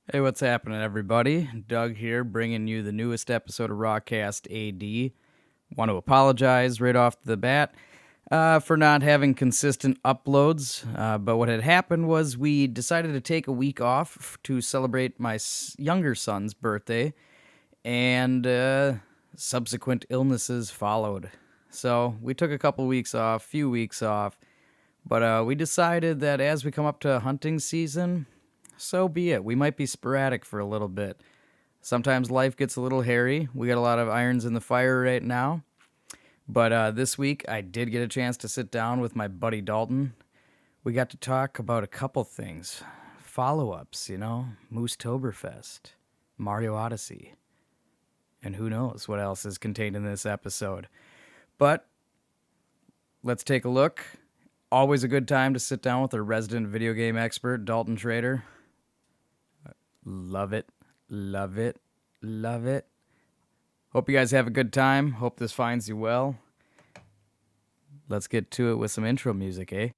Hey, what's happening, everybody? Doug here, bringing you the newest episode of Rawcast AD. Want to apologize right off the bat for not having consistent uploads, but what had happened was we decided to take a week off to celebrate my younger son's birthday, and subsequent illnesses followed. So we took a few weeks off, but we decided that as we come up to hunting season, so be it. We might be sporadic for a little bit. Sometimes life gets a little hairy. We got a lot of irons in the fire right now. But this week, I did get a chance to sit down with my buddy Dalton. We got to talk about a couple things. Follow-ups, Moosetoberfest, Mario Odyssey, and who knows what else is contained in this episode. But let's take a look. Always a good time to sit down with our resident video game expert, Dalton Trader. Love it, love it, love it. Hope you guys have a good time. Hope this finds you well. Let's get to it with some intro music, eh?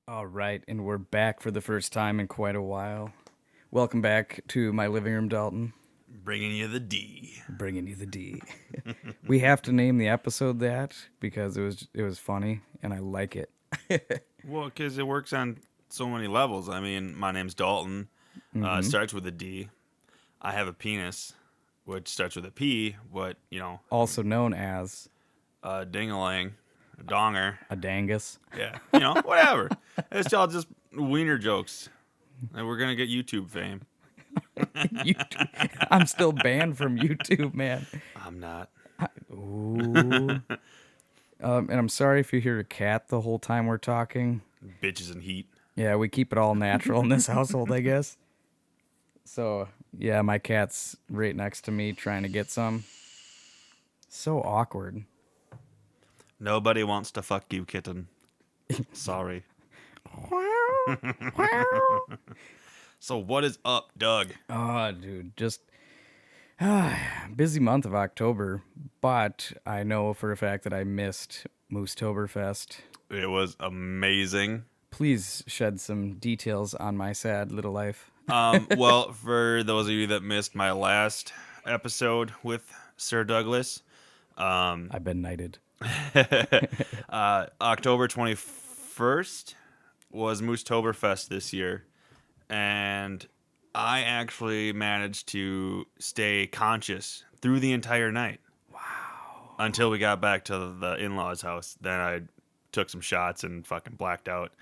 All right, and we're back for the first time in quite a while. Welcome back to my living room, Dalton. Bringing you the D. Bringing you the D. We have to name the episode that because it was funny and I like it. Well, because it works on so many levels. I mean, my name's Dalton. It starts with a D. I have a penis, which starts with a P, but, Also known as a ding-a-ling, a donger. a dangus. Yeah, whatever. It's all just wiener jokes. And we're going to get YouTube fame. I'm still banned from YouTube, man. I'm not. Ooh. And I'm sorry if you hear a cat the whole time we're talking. Bitches in heat. Yeah, we keep it all natural in this household, I guess. So, yeah, my cat's right next to me trying to get some. So awkward. Nobody wants to fuck you, kitten. Sorry. So what is up, Doug? Oh, dude, just busy month of October, but I know for a fact that I missed Moosetoberfest. It was amazing. Please shed some details on my sad little life. Well, for those of you that missed my last episode with Sir Douglas, I've been knighted. October 21st was Moosetoberfest this year, and I actually managed to stay conscious through the entire night. Wow. Until we got back to the in-laws' house. Then I took some shots and fucking blacked out.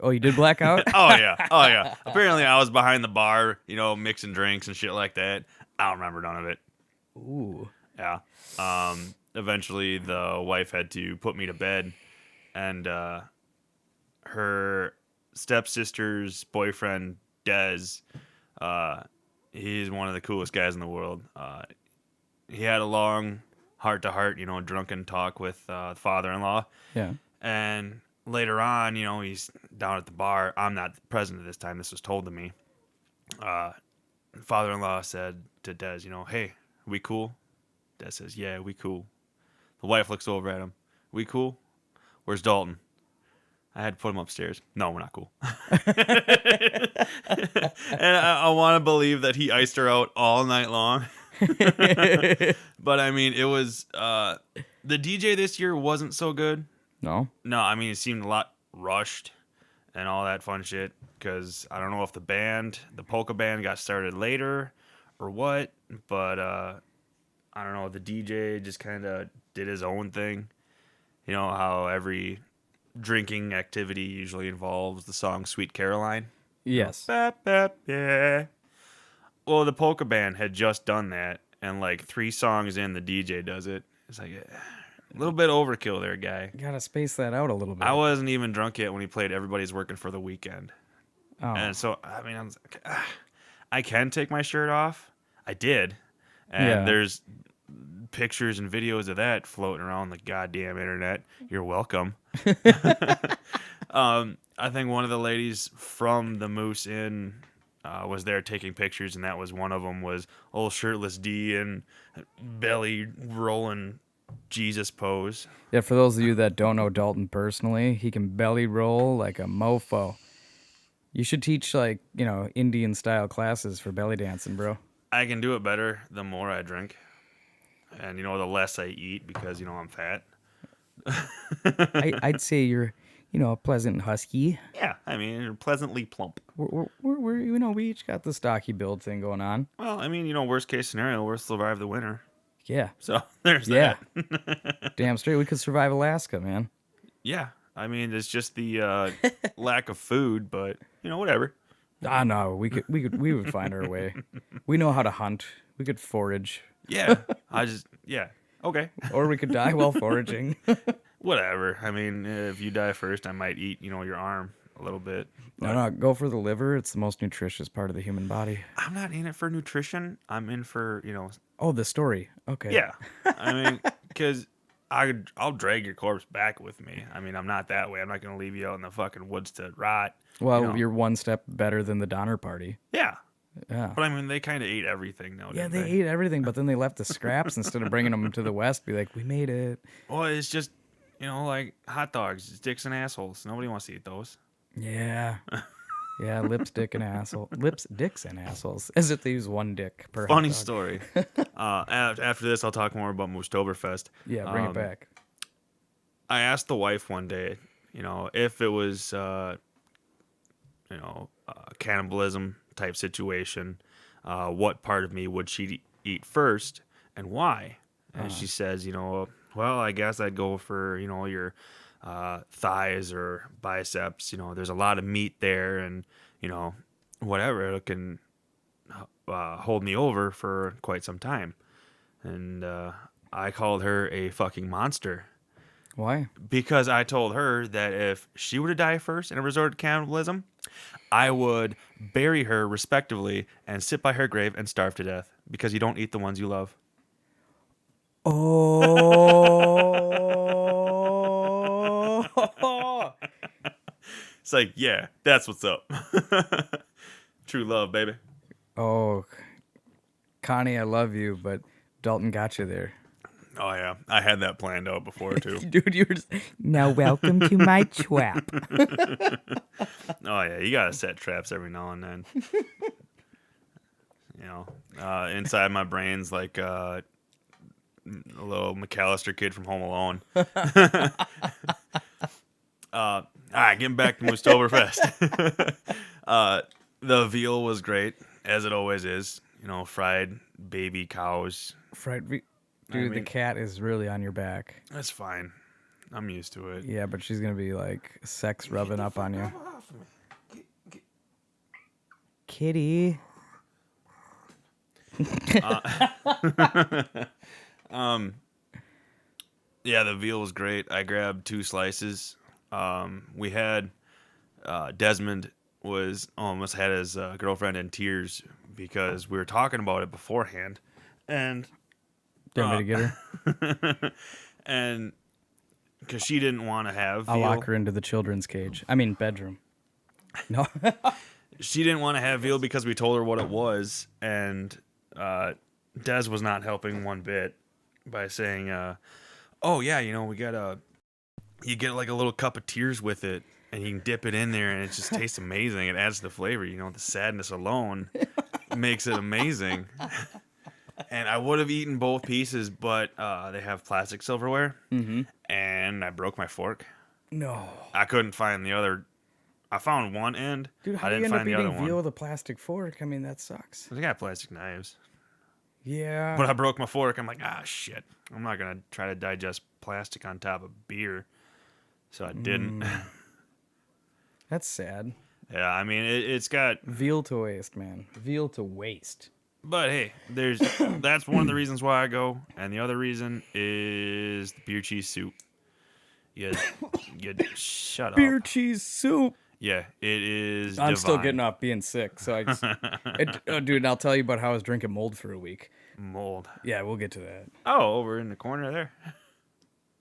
Oh, you did black out? Oh yeah. Apparently I was behind the bar, mixing drinks and shit like that. I don't remember none of it. Ooh. Yeah. Eventually the wife had to put me to bed, and her stepsister's boyfriend, Dez, he's one of the coolest guys in the world. He had a long heart-to-heart, drunken talk with the father-in-law. Yeah. And later on, he's down at the bar. I'm not present at this time. This was told to me. Father-in-law said to Dez, hey, we cool? Dez says, yeah, we cool. The wife looks over at him. We cool? Where's Dalton? I had to put him upstairs. No, we're not cool. And I want to believe that he iced her out all night long. But, I mean, it was... the DJ this year wasn't so good. No? No, I mean, it seemed a lot rushed and all that fun shit. Because I don't know if the polka band got started later or what. But, I don't know. The DJ just kind of did his own thing. You know how every drinking activity usually involves the song Sweet Caroline? Yes. Bap, bap, yeah. Well, the polka band had just done that. And like 3 songs in, the DJ does it. It's like... a little bit overkill there, guy. Gotta space that out a little bit. I wasn't even drunk yet when he played Everybody's Working for the Weekend. Oh. And so, I mean, I was like, I can take my shirt off. I did. And Yeah. there's pictures and videos of that floating around the goddamn internet. You're welcome. I think one of the ladies from the Moose Inn was there taking pictures, and that was one of them was old shirtless D and belly rolling Jesus pose. Yeah, for those of you that don't know Dalton personally, he can belly roll like a mofo. You should teach, like, Indian style classes for belly dancing, bro. I can do it better the more I drink, and the less I eat because I'm fat. I'd say you're, a pleasant husky. Yeah, I mean, you're pleasantly plump. We each got the stocky build thing going on. Well, I mean, worst case scenario, we'll survive the winter. Yeah. So there's Yeah. that. Damn straight, we could survive Alaska, man. Yeah, I mean, it's just the lack of food, but whatever. Ah, no, we would find our way. We know how to hunt. We could forage. Yeah, okay. Or we could die while foraging. Whatever. I mean, if you die first, I might eat, your arm a little bit. No, go for the liver. It's the most nutritious part of the human body. I'm not in it for nutrition. I'm in for, Oh, the story. Okay. Yeah. I mean, because I'll drag your corpse back with me. I mean, I'm not that way. I'm not going to leave you out in the fucking woods to rot. Well, you're one step better than the Donner Party. Yeah. Yeah. But I mean, they kind of ate everything, though. Yeah, didn't they ate everything, but then they left the scraps instead of bringing them to the West. Be like, we made it. Well, it's just, like hot dogs, it's dicks and assholes. Nobody wants to eat those. Yeah. Yeah, lips, dick, and asshole. Lips, dicks, and assholes. As if they use one dick per Funny hot dog. story. After this, I'll talk more about Moosetoberfest. Yeah, bring it back. I asked the wife one day, if it was, cannibalism type situation, what part of me would she eat first and why? And she says, well, I guess I'd go for, your thighs or biceps. There's a lot of meat there and, whatever. It can hold me over for quite some time. And I called her a fucking monster. Why? Because I told her that if she were to die first and resort to cannibalism, I would bury her respectively and sit by her grave and starve to death because you don't eat the ones you love. Oh. It's like, yeah, that's what's up. True love, baby. Oh, Connie, I love you, but Dalton got you there. Oh, yeah. I had that planned out before, too. Dude, you're just... Now welcome to my trap. Oh, yeah. You got to set traps every now and then. Inside my brain's like a little McAllister kid from Home Alone. All right, getting back to Moosetoberfest. The veal was great, as it always is. Fried baby cows. Dude, the cat is really on your back. That's fine. I'm used to it. Yeah, but she's going to be like sex rubbing up on you. Kitty. Yeah, the veal was great. I grabbed 2 slices. We had Desmond was almost had his girlfriend in tears because we were talking about it beforehand, and Do you want me to get her? and because she didn't want to have veal. I'll lock her into the children's cage. I mean, bedroom. No. She didn't want to have veal because we told her what it was, and Des was not helping one bit by saying, "Oh yeah, we got you get like a little cup of tears with it, and you can dip it in there, and it just tastes amazing. It adds to the flavor. The sadness alone makes it amazing." And I would have eaten both pieces, but they have plastic silverware, and I broke my fork. No. I couldn't find the other. I found one end. Dude, how I do you didn't end up find the other eating veal one. with a plastic fork? I mean, that sucks. They got plastic knives. Yeah. But I broke my fork. I'm like, shit. I'm not going to try to digest plastic on top of beer. So I didn't. That's sad. Yeah, I mean, it's got... Veal to waste, man. Veal to waste. But hey, that's one of the reasons why I go. And the other reason is the beer cheese soup. You shut up. Beer cheese soup. Yeah, it is I'm still divine. getting off being sick, so I just, dude. And I'll tell you about how I was drinking mold for a week. Mold. Yeah, we'll get to that. Oh, over in the corner there.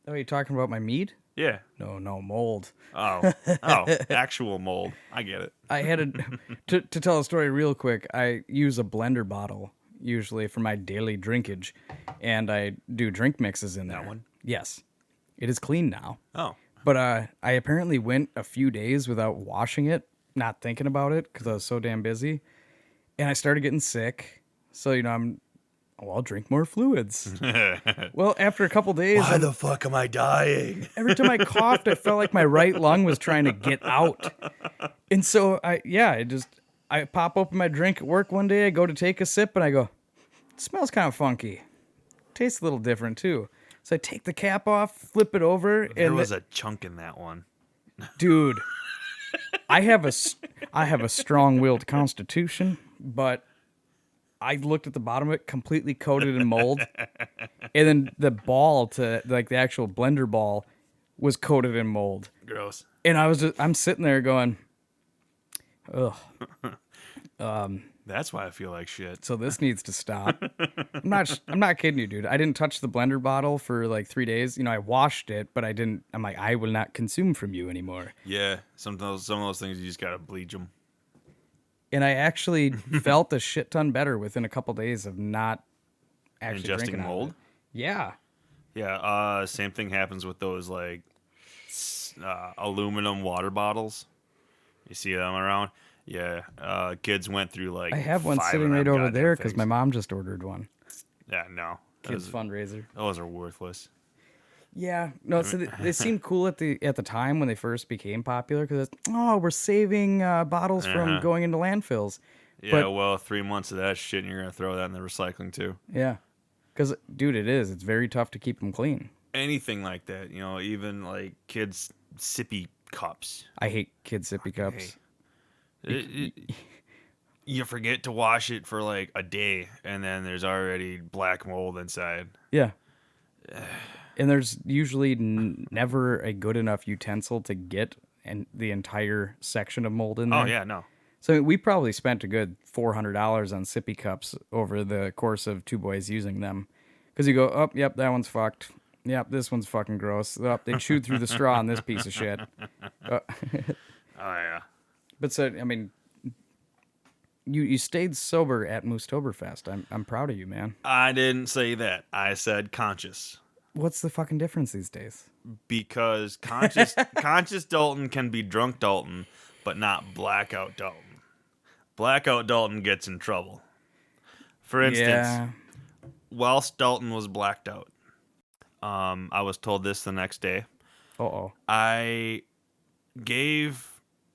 Oh, you talking about my mead? Yeah. No, mold. Oh. Oh, actual mold. I get it. I had to tell a story real quick. I use a blender bottle usually for my daily drinkage, and I do drink mixes in there. That one? Yes, it is clean now. Oh. But I apparently went a few days without washing it, not thinking about it because I was so damn busy, and I started getting sick. So I'll drink more fluids. Well, after a couple days, Why the fuck am I dying? every time I coughed, I felt like my right lung was trying to get out. And so I pop open my drink at work one day. I go to take a sip and I go, it smells kind of funky. Tastes a little different too. So I take the cap off, flip it over, There and was a chunk in that one. dude, I have a strong-willed constitution, but I looked at the bottom of it, completely coated in mold, and then the ball the actual blender ball was coated in mold. Gross. And I'm sitting there going, ugh. That's why I feel like shit. So this needs to stop. I'm not kidding you, dude. I didn't touch the blender bottle for like 3 days. I washed it, but I didn't. I'm like, I will not consume from you anymore. Yeah, some of those things you just gotta bleach them. And I actually felt a shit ton better within a couple days of not actually Ingesting drinking out of mold? it. Yeah. Yeah, same thing happens with those like aluminum water bottles. You see them around? Yeah, kids went through like I have one 5 sitting of them right over goddamn there because things. my mom just ordered one. Yeah, no. Kids fundraiser. Those are worthless. Yeah, no. So they seemed cool at the time when they first became popular because we're saving bottles from going into landfills. Yeah, But- well, 3 months of that shit, and you're gonna throw that in the recycling too. Yeah, because dude, it's very tough to keep them clean. Anything like that, even like kids' sippy cups. I hate kid sippy cups. You forget to wash it for like a day, and then there's already black mold inside. Yeah. And there's usually never a good enough utensil to get the entire section of mold in there. Oh yeah, no. So we probably spent a good $400 on sippy cups over the course of two boys using them. Because you go, oh, yep, that one's fucked. Yep, this one's fucking gross. Oh, they chewed through the straw on this piece of shit. Oh yeah. But so, you stayed sober at Moosetoberfest. I'm proud of you, man. I didn't say that. I said conscious. What's the fucking difference these days? Because conscious Dalton can be drunk Dalton, but not blackout Dalton. Blackout Dalton gets in trouble. For instance, whilst Dalton was blacked out, I was told this the next day. Uh-oh. I gave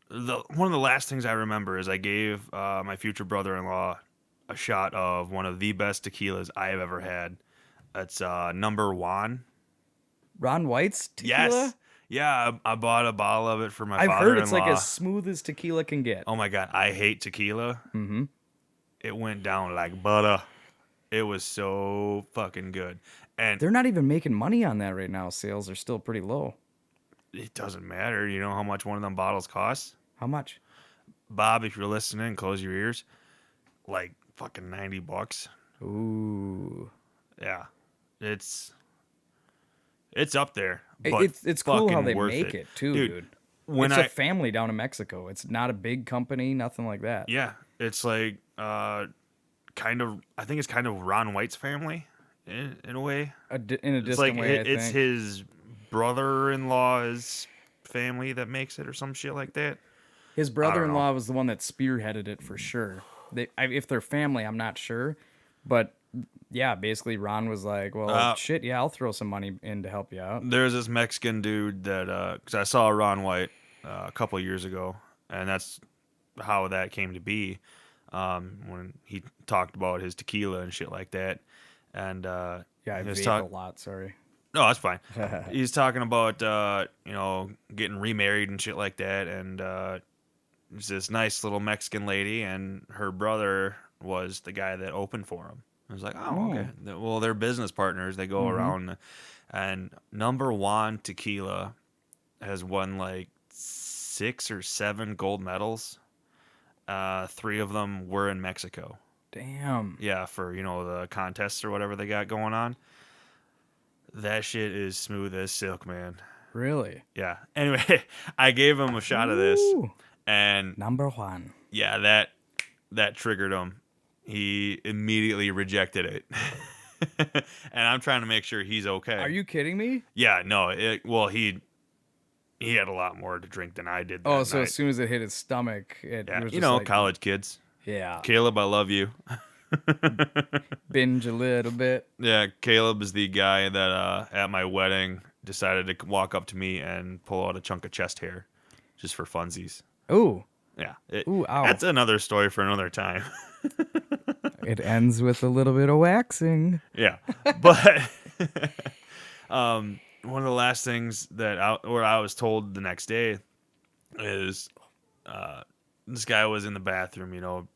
one of the last things I remember is I gave my future brother-in-law a shot of one of the best tequilas I have ever had. It's number one. Ron White's tequila? Yes. Yeah, I bought a bottle of it for my I've father-in-law. heard it's like as smooth as tequila can get. Oh my God, I hate tequila. Mm-hmm. It went down like butter. It was so fucking good. And They're not even making money on that right now. Sales are still pretty low. it doesn't matter. You know how much one of them bottles costs? How much? Bob, if you're listening, close your ears. Like fucking $90. Ooh. Yeah. It's up there. But It's cool how fucking they worth make it too, Dude, dude. when It's I a family down in Mexico. It's not a big company, nothing like that. Yeah, it's like kind of I think it's kind of Ron White's family in a way. In a It's distant like way, it's I think. his brother-in-law's family that makes it or some shit like that. His brother-in-law was the one that spearheaded it for sure. If they're family, I'm not sure. But yeah, basically Ron was like, well, shit, yeah, I'll throw some money in to help you out. There's this Mexican dude that because I saw Ron White a couple years ago, and that's how that came to be when he talked about his tequila and shit like that. And Yeah, I he was vape a lot, sorry. No, that's fine. He's talking about getting remarried and shit like that, and there's this nice little Mexican lady, and her brother was the guy that opened for him. I was like, oh, okay. Well, they're business partners. They go around, and number one tequila has won like 6 or 7 gold medals. 3 of them were in Mexico. Damn. Yeah, for, the contests or whatever they got going on. That shit is smooth as silk, man. Really? Yeah. Anyway, I gave him a shot of this, Ooh. and Number 1. yeah, that triggered him. He immediately rejected it. And I'm trying to make sure he's okay. Are you kidding me? Yeah, no. He had a lot more to drink than I did that Oh, so night. as soon as it hit his stomach, it Yeah, was just like, college kids. yeah, Caleb, I love you. binge a little bit. Yeah, Caleb is the guy that at my wedding decided to walk up to me and pull out a chunk of chest hair just for funsies. Ooh. Yeah. Ooh, ow. That's another story for another time. It ends with a little bit of waxing. Yeah. But one of the last things that I was told the next day is this guy was in the bathroom,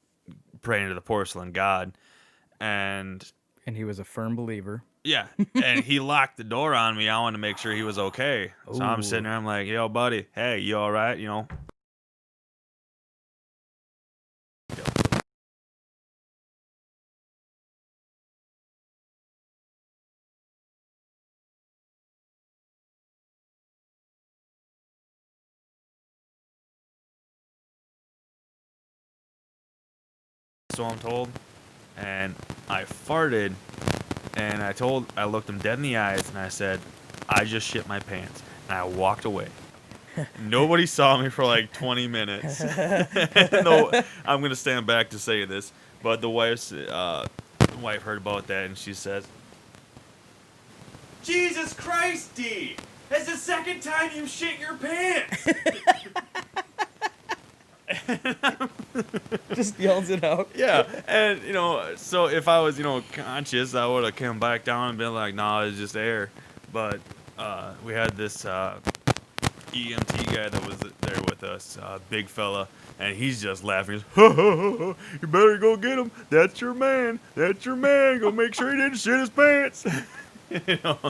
praying to the porcelain god. And he was a firm believer. yeah, and he locked the door on me. I wanted to make sure he was okay. So I'm sitting there. I'm like, yo, buddy. Hey, you all right? So I'm told. And I farted. And I looked him dead in the eyes. And I said, I just shit my pants. And I walked away. Nobody saw me for like 20 minutes. No, I'm going to stand back to say this. But the wife heard about that. And she says, Jesus Christ, D! That's the second time you shit your pants! Just yells it out. Yeah, and, so if I was, conscious, I would have come back down and been like, nah, it's just air. But we had this EMT guy that was there with us, big fella, and he's just laughing. He's, you better go get him. That's your man. That's your man. Go make sure he didn't shit his pants.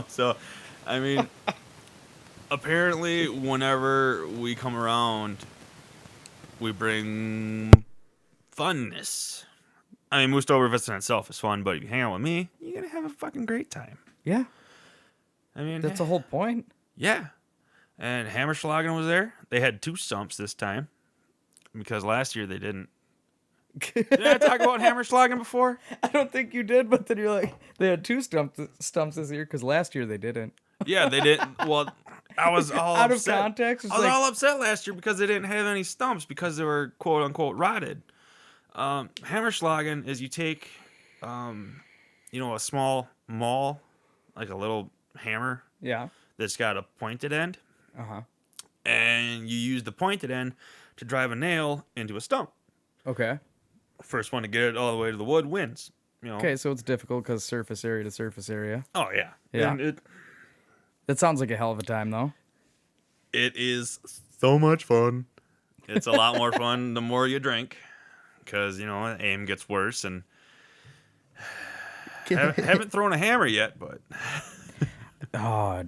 So, I mean, apparently whenever we come around, we bring funness. I mean, Moosetoberfest in itself is fun, but if you hang out with me, you're going to have a fucking great time. Yeah. I mean, That's the whole point. Yeah. And Hammerschlagen was there. They had 2 stumps this time because last year they didn't. Did I talk about Hammerschlagen before? I don't think you did, but then you're like, they had 2 stumps this year because last year they didn't. Yeah, they didn't. Well, I was all out upset. of context. I was all upset last year because they didn't have any stumps because they were quote unquote rotted. Hammerschlagen is you take, a small maul, like a little hammer. Yeah. That's got a pointed end. Uh-huh. And you use the pointed end to drive a nail into a stump. Okay. First one to get it all the way to the wood wins. Okay, so it's difficult because surface area to surface area. Oh, yeah. Yeah. And that sounds like a hell of a time, though. It is so much fun. It's a lot more fun the more you drink because, aim gets worse. And haven't thrown a hammer yet, but... Oh,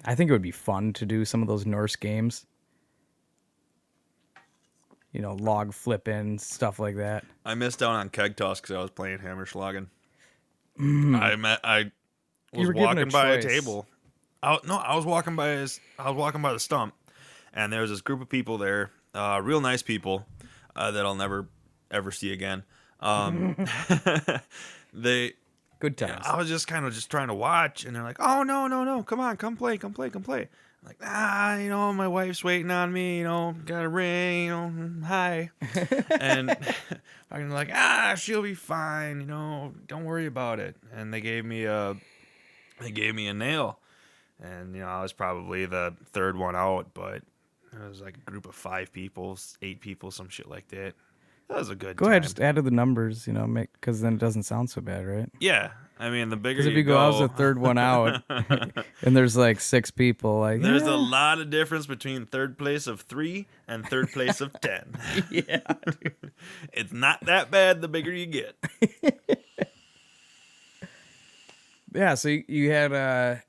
I think it would be fun to do some of those Norse games. Log flipping, stuff like that. I missed out on keg toss because I was playing Hammerschlagen. I was walking by a table. I was walking by the stump, and there was this group of people there, real nice people that I'll never ever see again. Good times. I was just kind of just trying to watch, and they're like, "Oh no, come on, come play." I'm like, my wife's waiting on me, got a ring, hi. And I'm like, she'll be fine, don't worry about it. And they gave me a nail, and I was probably the third one out, but it was like a group of 5 people, 8 people, some shit like that. That was a good time. Go ahead, just add to the numbers, because then it doesn't sound so bad, right? Yeah. I mean, the bigger Because if you go... I was the third one out, and there's like 6 people, like... There's a lot of difference between third place of 3 and third place of 10. Yeah, dude. It's not that bad the bigger you get. Yeah, so you had...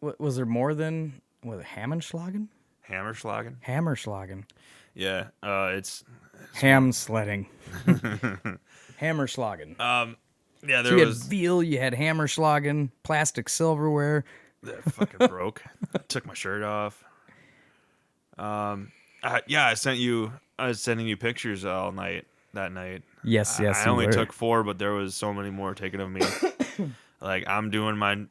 was there more than... Was it Hammerschlagen? Hammerschlagen? Hammerschlagen. Yeah, it's Ham sledding. Hammerschlagen. yeah, So there you had was veal, you had Hammerschlagen, plastic silverware. that fucking broke. Took my shirt off. Yeah, I was sending you pictures all night that night. Yes, I you only were. took 4, but there was so many more taken of me. Like, I'm doing my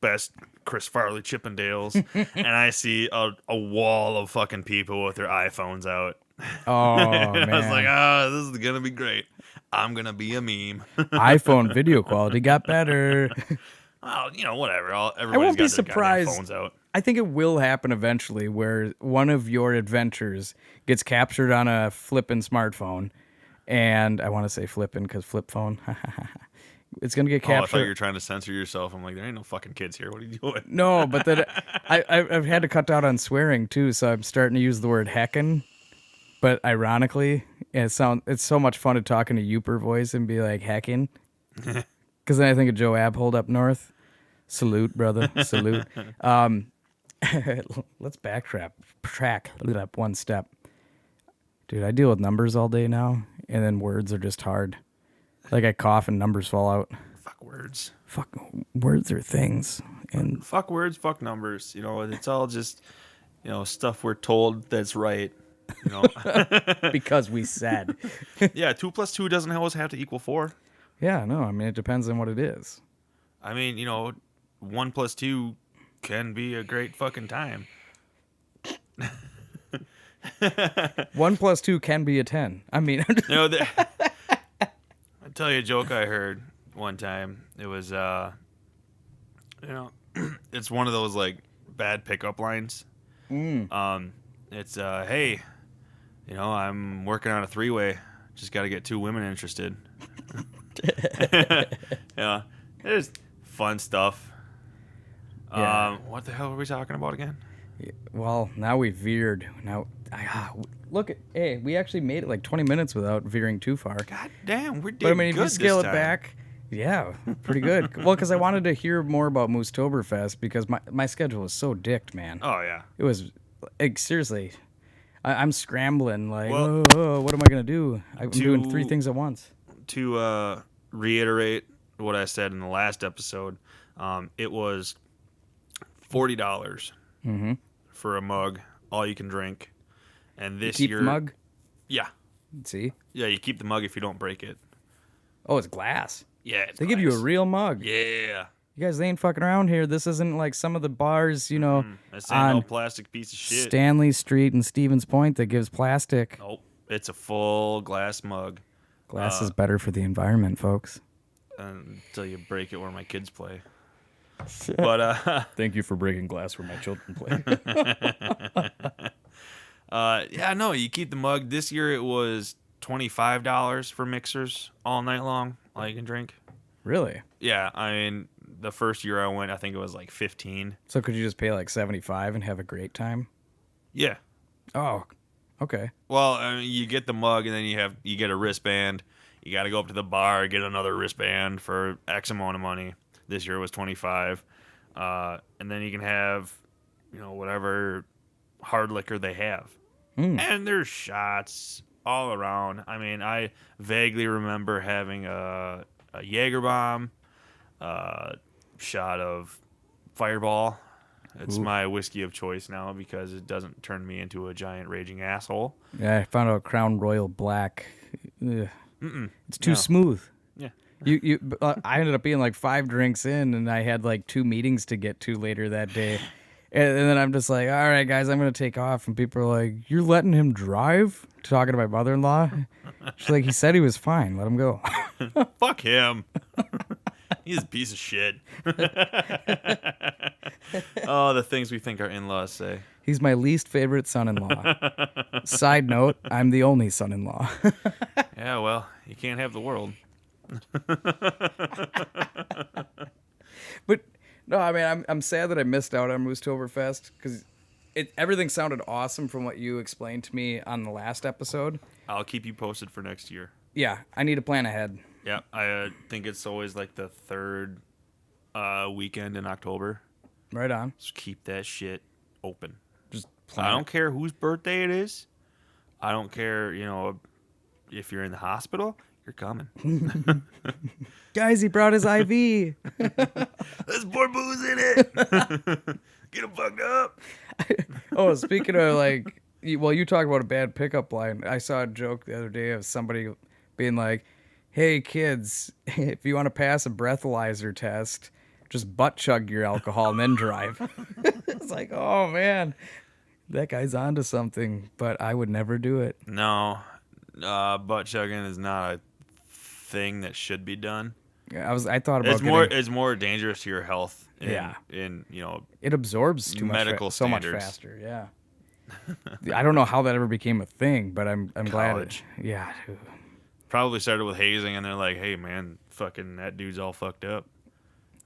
best Chris Farley Chippendales, and I see a wall of fucking people with their iPhones out. Oh, And I was like, man. this is gonna be great. I'm gonna be a meme. iPhone video quality got better. Well, whatever. I Everybody's won't be got their goddamn surprised. phones out. I think it will happen eventually where one of your adventures gets captured on a flippin' smartphone. And I want to say flippin' because flip phone. It's going to get Oh, I thought captured. you were trying to censor yourself. I'm like, there ain't no fucking kids here. What are you doing? No, but then I've had to cut out on swearing too, so I'm starting to use the word heckin'. But ironically, it's so much fun to talk in a Youper voice and be like heckin'. Because then I think of Joe Abhold up north. Salute, brother. Salute. Let's track it up one step. Dude, I deal with numbers all day now, and then words are just hard. Like I cough and numbers fall out. Fuck words. Fuck, words are things. And Fuck words, fuck numbers. It's all just, stuff we're told that's right. because we said. Yeah, 2 plus 2 doesn't always have to equal 4. Yeah, no, I mean, it depends on what it is. I mean, 1 plus 2 can be a great fucking time. 1 plus 2 can be a 10. I mean, I'll tell you a joke I heard one time. It was, it's one of those like bad pickup lines. It's, hey, I'm working on a 3-way. Just got to get 2 women interested. Yeah, it's fun stuff. Yeah. What the hell are we talking about again? well, now we veered. Now, look at, hey, we actually made it like 20 minutes without veering too far. God damn, we're doing But I mean, if good you scale this it time. back, yeah, pretty good. Well, because I wanted to hear more about Moosetoberfest because my schedule was so dicked, man. Oh yeah. It was, like, seriously, I'm scrambling. Like, Well, what am I gonna do? I'm doing 3 things at once. To reiterate what I said in the last episode, it was $40 for a mug, all you can drink. And this Keep year, the mug. yeah, See? yeah, you keep the mug if you don't break it. Oh, it's glass. Yeah, it's They give you a glass. real mug. Yeah, You guys ain't fucking around here. This isn't like some of the bars, you know, this ain't no on plastic piece of shit. Stanley Street and Stevens Point that gives plastic. Nope, it's a full glass mug. Glass is better for the environment, folks. Until you break it where my kids play. But Thank you for breaking glass where my children play. yeah, no, you keep the mug. This year it was $25 for mixers all night long, all you can drink. Really? Yeah, I mean, the first year I went, I think it was like 15. So could you just pay like $75 and have a great time? Yeah. Oh, okay. Well, I mean, you get the mug and then you get a wristband. You got to go up to the bar, get another wristband for X amount of money. This year it was 25. And then you can have, whatever hard liquor they have. And there's shots all around. I mean, I vaguely remember having a Jaeger bomb, shot of Fireball. It's my whiskey of choice now because it doesn't turn me into a giant raging asshole. Yeah, I found out Crown Royal Black. Ugh. It's too smooth. Yeah. I ended up being like 5 drinks in, and I had like 2 meetings to get to later that day. And then I'm just like, all right, guys, I'm going to take off. And people are like, you're letting him drive? Talking to my mother-in-law. She's like, he said he was fine. Let him go. Fuck him. He's a piece of shit. Oh, the things we think our in-laws say. He's my least favorite son-in-law. Side note, I'm the only son-in-law. Yeah, well, you can't have the world. But no, I mean, I'm sad that I missed out on Moosetoberfest because everything sounded awesome from what you explained to me on the last episode. I'll keep you posted for next year. Yeah, I need to plan ahead. Yeah, I think it's always like the 3rd weekend in October. Right on. Just keep that shit open. Just I don't care whose birthday it is. I don't care, if you're in the hospital, you're coming. Guys, he brought his IV. There's more booze in it. Get him fucked up. Oh, speaking of like, you talk about a bad pickup line. I saw a joke the other day of somebody being like, "Hey kids, if you want to pass a breathalyzer test, just butt chug your alcohol and then drive." It's like, oh man, that guy's onto something. But I would never do it. No, butt chugging is not a thing that should be done. I thought about it's more dangerous to your health. In it absorbs too medical much so much standards. faster. Yeah. I don't know how that ever became a thing, but I'm glad. Yeah. Probably started with hazing, and they're like, "Hey man, fucking that dude's all fucked up.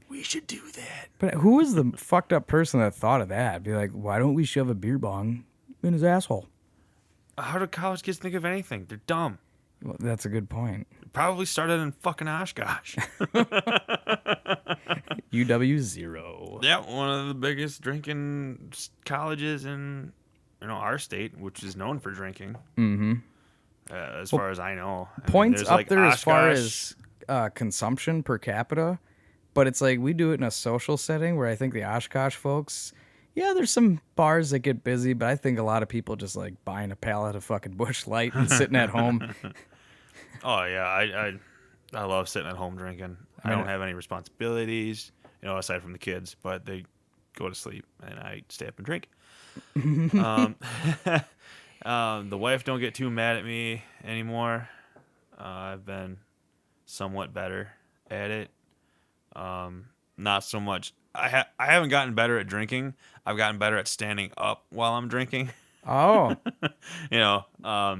We should do that." But who was the fucked up person that thought of that? Be like, why don't we shove a beer bong in his asshole? How do college kids think of anything? They're dumb. Well, that's a good point. Probably started in fucking Oshkosh. UW 0. Yeah, one of the biggest drinking colleges in our state, which is known for drinking. Mm-hmm. As far as I know, Points up there as far as consumption per capita, but it's like we do it in a social setting where I think the Oshkosh folks, yeah, there's some bars that get busy, but I think a lot of people just like buying a pallet of fucking Busch Light and sitting at home. Oh yeah, I love sitting at home drinking. I don't have any responsibilities, aside from the kids, but they go to sleep and I stay up and drink. The wife don't get too mad at me anymore. I've been somewhat better at it. Not so much. I haven't gotten better at drinking. I've gotten better at standing up while I'm drinking. Oh,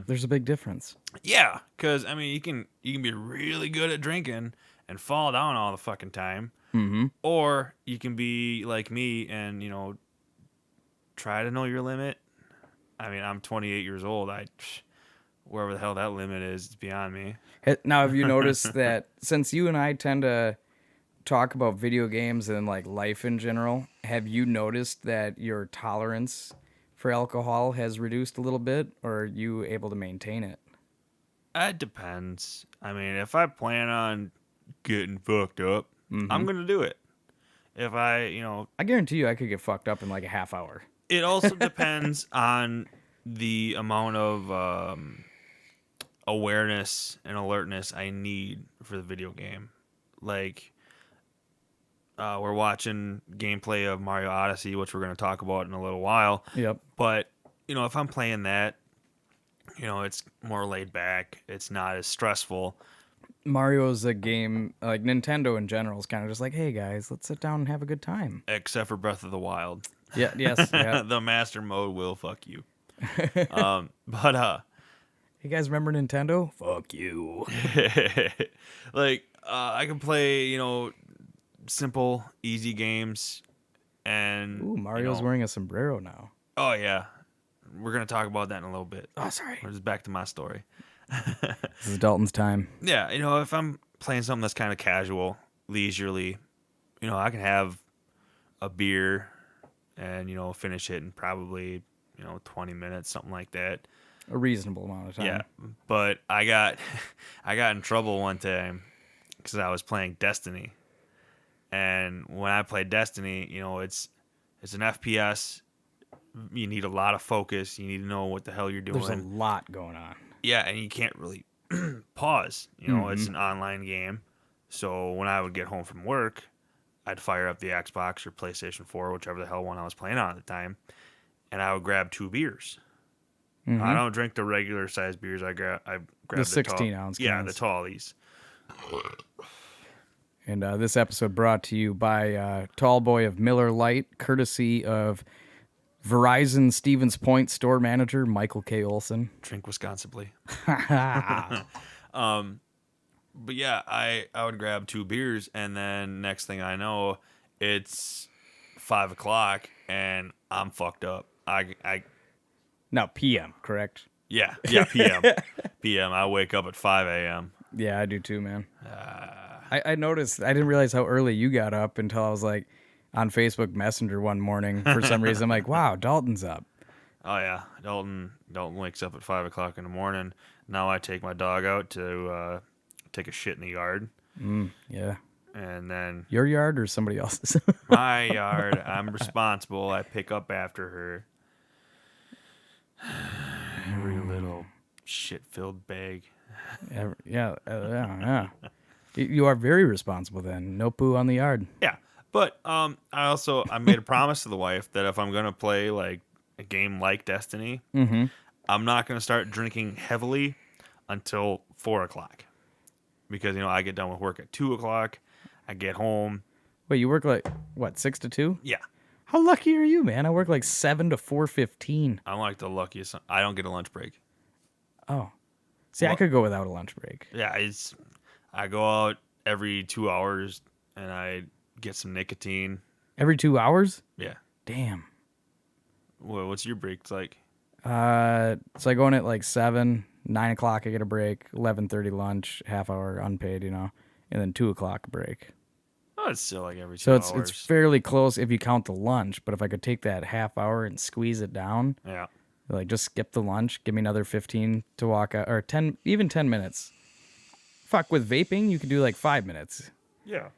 there's a big difference. Yeah, because you can be really good at drinking and fall down all the fucking time, or you can be like me and try to know your limit. I'm 28 years old. Wherever the hell that limit is, it's beyond me. Now, have you noticed that since you and I tend to talk about video games and like life in general, have you noticed that your tolerance for alcohol has reduced a little bit, or are you able to maintain it? It depends. If I plan on getting fucked up, I'm going to do it. If I guarantee you I could get fucked up in like a half hour. It also depends on the amount of awareness and alertness I need for the video game. Like, we're watching gameplay of Mario Odyssey, which we're going to talk about in a little while. Yep. But, if I'm playing that, it's more laid back. It's not as stressful. Mario's a game, like Nintendo in general, is kind of just like, hey guys, let's sit down and have a good time. Except for Breath of the Wild. Yeah, yes. Yeah. The master mode will fuck you. You guys remember Nintendo? Fuck you. I can play, simple, easy games, and ooh, Mario's wearing a sombrero now. Oh yeah, we're gonna talk about that in a little bit. Oh, sorry. We're just back to my story. This is Dalton's time. Yeah, if I'm playing something that's kind of casual, leisurely, I can have a beer and finish it in probably 20 minutes, something like that. A reasonable amount of time. Yeah, but I got in trouble one time because I was playing Destiny, and when I play Destiny, it's an FPS. You need a lot of focus. You need to know what the hell you're doing. There's a lot going on. Yeah, and you can't really pause. It's an online game, so when I would get home from work, I'd fire up the Xbox or PlayStation 4, whichever the hell one I was playing on at the time, and I would grab 2 beers. Mm-hmm. I don't drink the regular size beers. I grab the 16-ounce. Yeah, the tallies. And this episode brought to you by Tall Boy of Miller Lite, courtesy of Verizon Stevens Point store manager Michael K. Olson. Drink responsibly. But yeah, I would grab 2 beers, and then next thing I know, it's 5 o'clock, and I'm fucked up. Now PM, correct? Yeah, PM. PM. I wake up at 5 a.m. Yeah, I do too, man. I noticed, I didn't realize how early you got up until I was like on Facebook Messenger one morning for some reason. I'm like, wow, Dalton's up. Oh yeah, Dalton wakes up at 5 o'clock in the morning. Now I take my dog out to take a shit in the yard, Yeah. and then Your yard or somebody else's? my yard. I'm responsible. I pick up after her. Every little shit-filled bag. Yeah. You are very responsible then. No poo on the yard. Yeah, but I made a promise to the wife that if I'm gonna play like a game like Destiny, I'm not gonna start drinking heavily until 4 o'clock, because I get done with work at 2 o'clock. I get home. Wait, you work like what, 6 to 2? Yeah, How lucky are you, man? I work like 7 to 4:15. I'm like the luckiest. I don't get a lunch break. Oh, see, I Well- could go without a lunch break. Yeah, I go out every 2 hours and I get some nicotine. Every 2 hours? Yeah. Damn. What's your breaks like? So I go in at like 7, 9 o'clock. I get a break. 11:30 lunch, half hour unpaid, and then 2 o'clock break. Oh, it's still like every 2 So hours. it's fairly close if you count the lunch. But if I could take that half hour and squeeze it down, Yeah. like just skip the lunch, give me another 15 to walk out, or 10, even 10 minutes. Fuck, with vaping, you could do like 5 minutes. Yeah.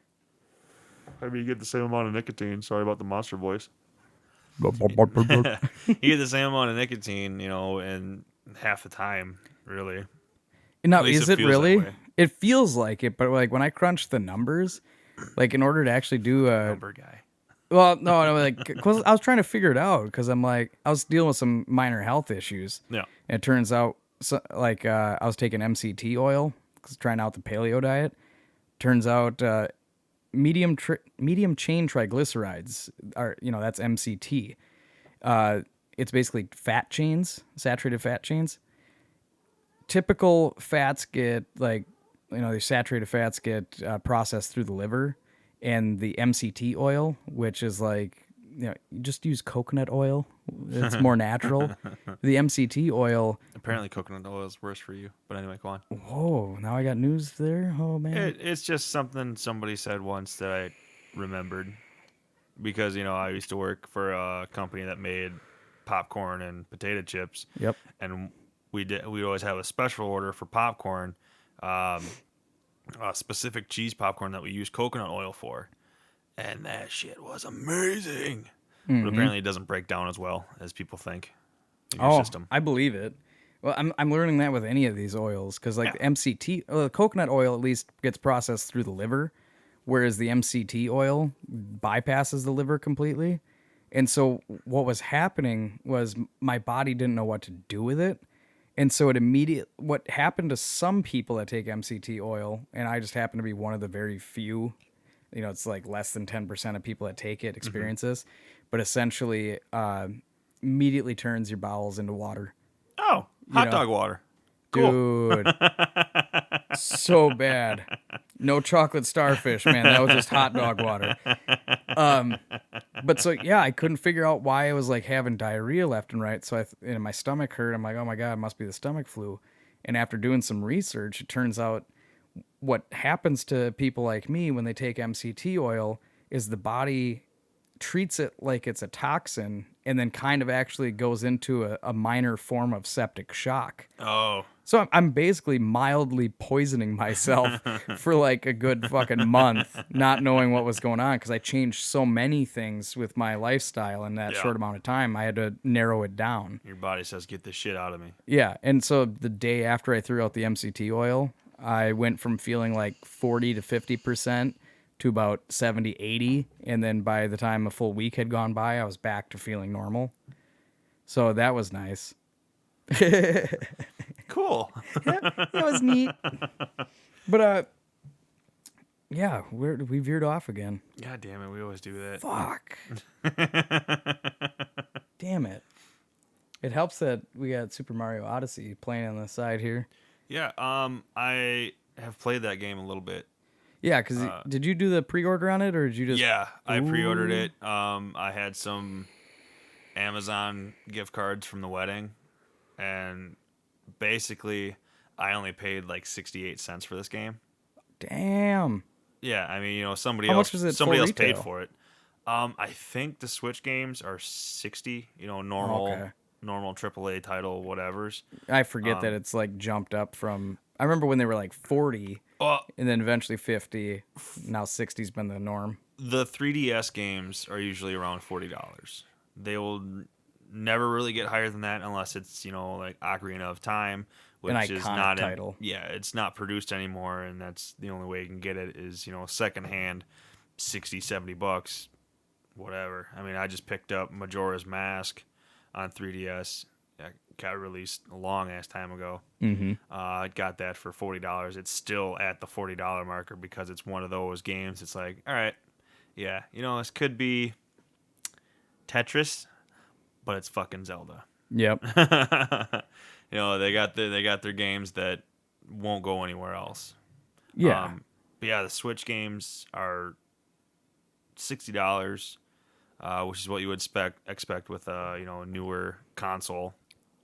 I mean, you get the same amount of nicotine. Sorry about the monster voice. Oh, You get the same amount of nicotine, in half the time, really. Now, At least is it it feels really? that way. It feels like it, but like when I crunch the numbers, like in order to actually do a Number guy. well, no, like 'cause I was trying to figure it out because I'm like I was dealing with some minor health issues. Yeah. And it turns out, I was taking MCT oil, 'cause trying out the paleo diet. Turns out medium chain triglycerides are, that's MCT. It's basically fat chains, saturated fat chains. Typical fats get the saturated fats get processed through the liver, and the MCT oil, which is like, you just use coconut oil. It's more natural. The MCT oil. Apparently, coconut oil is worse for you. But anyway, go on. Whoa! Now I got news there. Oh man. It's just something somebody said once that I remembered, because I used to work for a company that made popcorn and potato chips. Yep. And we'd always have a special order for popcorn, a specific cheese popcorn that we use coconut oil for, and that shit was amazing. But apparently, it doesn't break down as well as people think in your system. I believe it. Well, I'm learning that with any of these oils because the MCT, the coconut oil at least gets processed through the liver, whereas the MCT oil bypasses the liver completely. And so what was happening was my body didn't know what to do with it. And so what happened to some people that take MCT oil, and I just happen to be one of the very few, it's like less than 10% of people that take it experience this, but essentially immediately turns your bowels into water. Oh, hot dog water. Cool. Dude, so bad. No chocolate starfish, man. That was just hot dog water. But so yeah, I couldn't figure out why I was like having diarrhea left and right. So my stomach hurt. I'm like, oh my god, it must be the stomach flu. And after doing some research, it turns out what happens to people like me when they take MCT oil is the body treats it like it's a toxin and then kind of actually goes into a minor form of septic shock. Oh. So I'm basically mildly poisoning myself for like a good fucking month, not knowing what was going on because I changed so many things with my lifestyle in that short amount of time. I had to narrow it down. Your body says, get this shit out of me. Yeah. And so the day after I threw out the MCT oil, I went from feeling like 40 to 50% to about 70, 80. And then by the time a full week had gone by, I was back to feeling normal. So that was nice. Cool. That was neat. But yeah, we veered off again. God damn it, we always do that. Fuck. Damn it. It helps that we got Super Mario Odyssey playing on the side here. Yeah, I have played that game a little bit. Yeah, because did you do the pre-order on it, or did you just? Yeah, I pre-ordered it. I had some Amazon gift cards from the wedding, and basically, I only paid like 68 cents for this game. Damn. Yeah, I mean, somebody How else, much was it somebody full else paid retail? for it. I think the Switch games are 60. Normal. Okay. normal AAA title, whatever's. I forget that it's like jumped up from. I remember when they were like 40, Oh, and then eventually 50. Now 60's been the norm. the 3DS games are usually around $40. They will never really get higher than that unless it's like Ocarina of Time, An which is iconic not title. it's not produced anymore, and that's the only way you can get it is secondhand, $60-$70, whatever. I mean, I just picked up Majora's Mask on 3DS. It got released a long ass time ago. Mm-hmm. I got that for $40. It's still at the $40 marker because it's one of those games. It's like, all right, yeah, this could be Tetris, but it's fucking Zelda. Yep. They got their games that won't go anywhere else. Yeah. But yeah, the Switch games are $60, which is what you would expect with a newer console.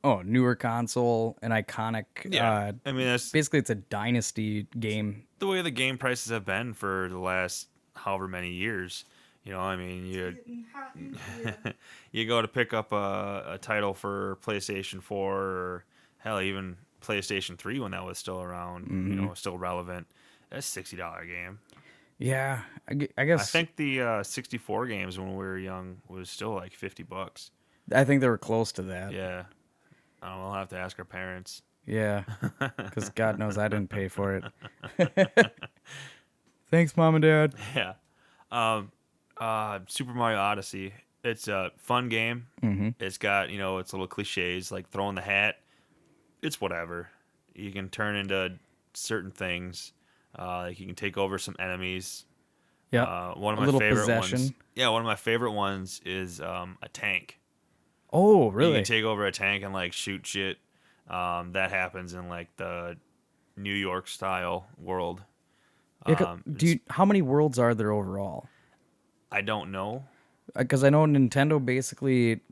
Oh, newer console, an iconic. Yeah, I mean that's basically it's a dynasty game. the way the game prices have been for the last however many years. I mean, you go to pick up a title for PlayStation 4 or hell, even PlayStation 3 when that was still around, still relevant. That's $60 game. Yeah, I guess. I think the 64 games when we were young was still like $50. I think they were close to that. Yeah. I don't know, we'll have to ask our parents. Yeah, because God knows I didn't pay for it. Thanks, Mom and Dad. Yeah. Super Mario Odyssey. It's a fun game. Mm-hmm. It's got, its little cliches like throwing the hat. It's whatever. You can turn into certain things. Like you can take over some enemies. Yeah. One of a my little favorite possession. ones. Yeah, one of my favorite ones is a tank. Oh, You really? can take over a tank and like shoot shit. That happens in like the New York style world. Yeah, how many worlds are there overall? I don't know. Because I know Nintendo basically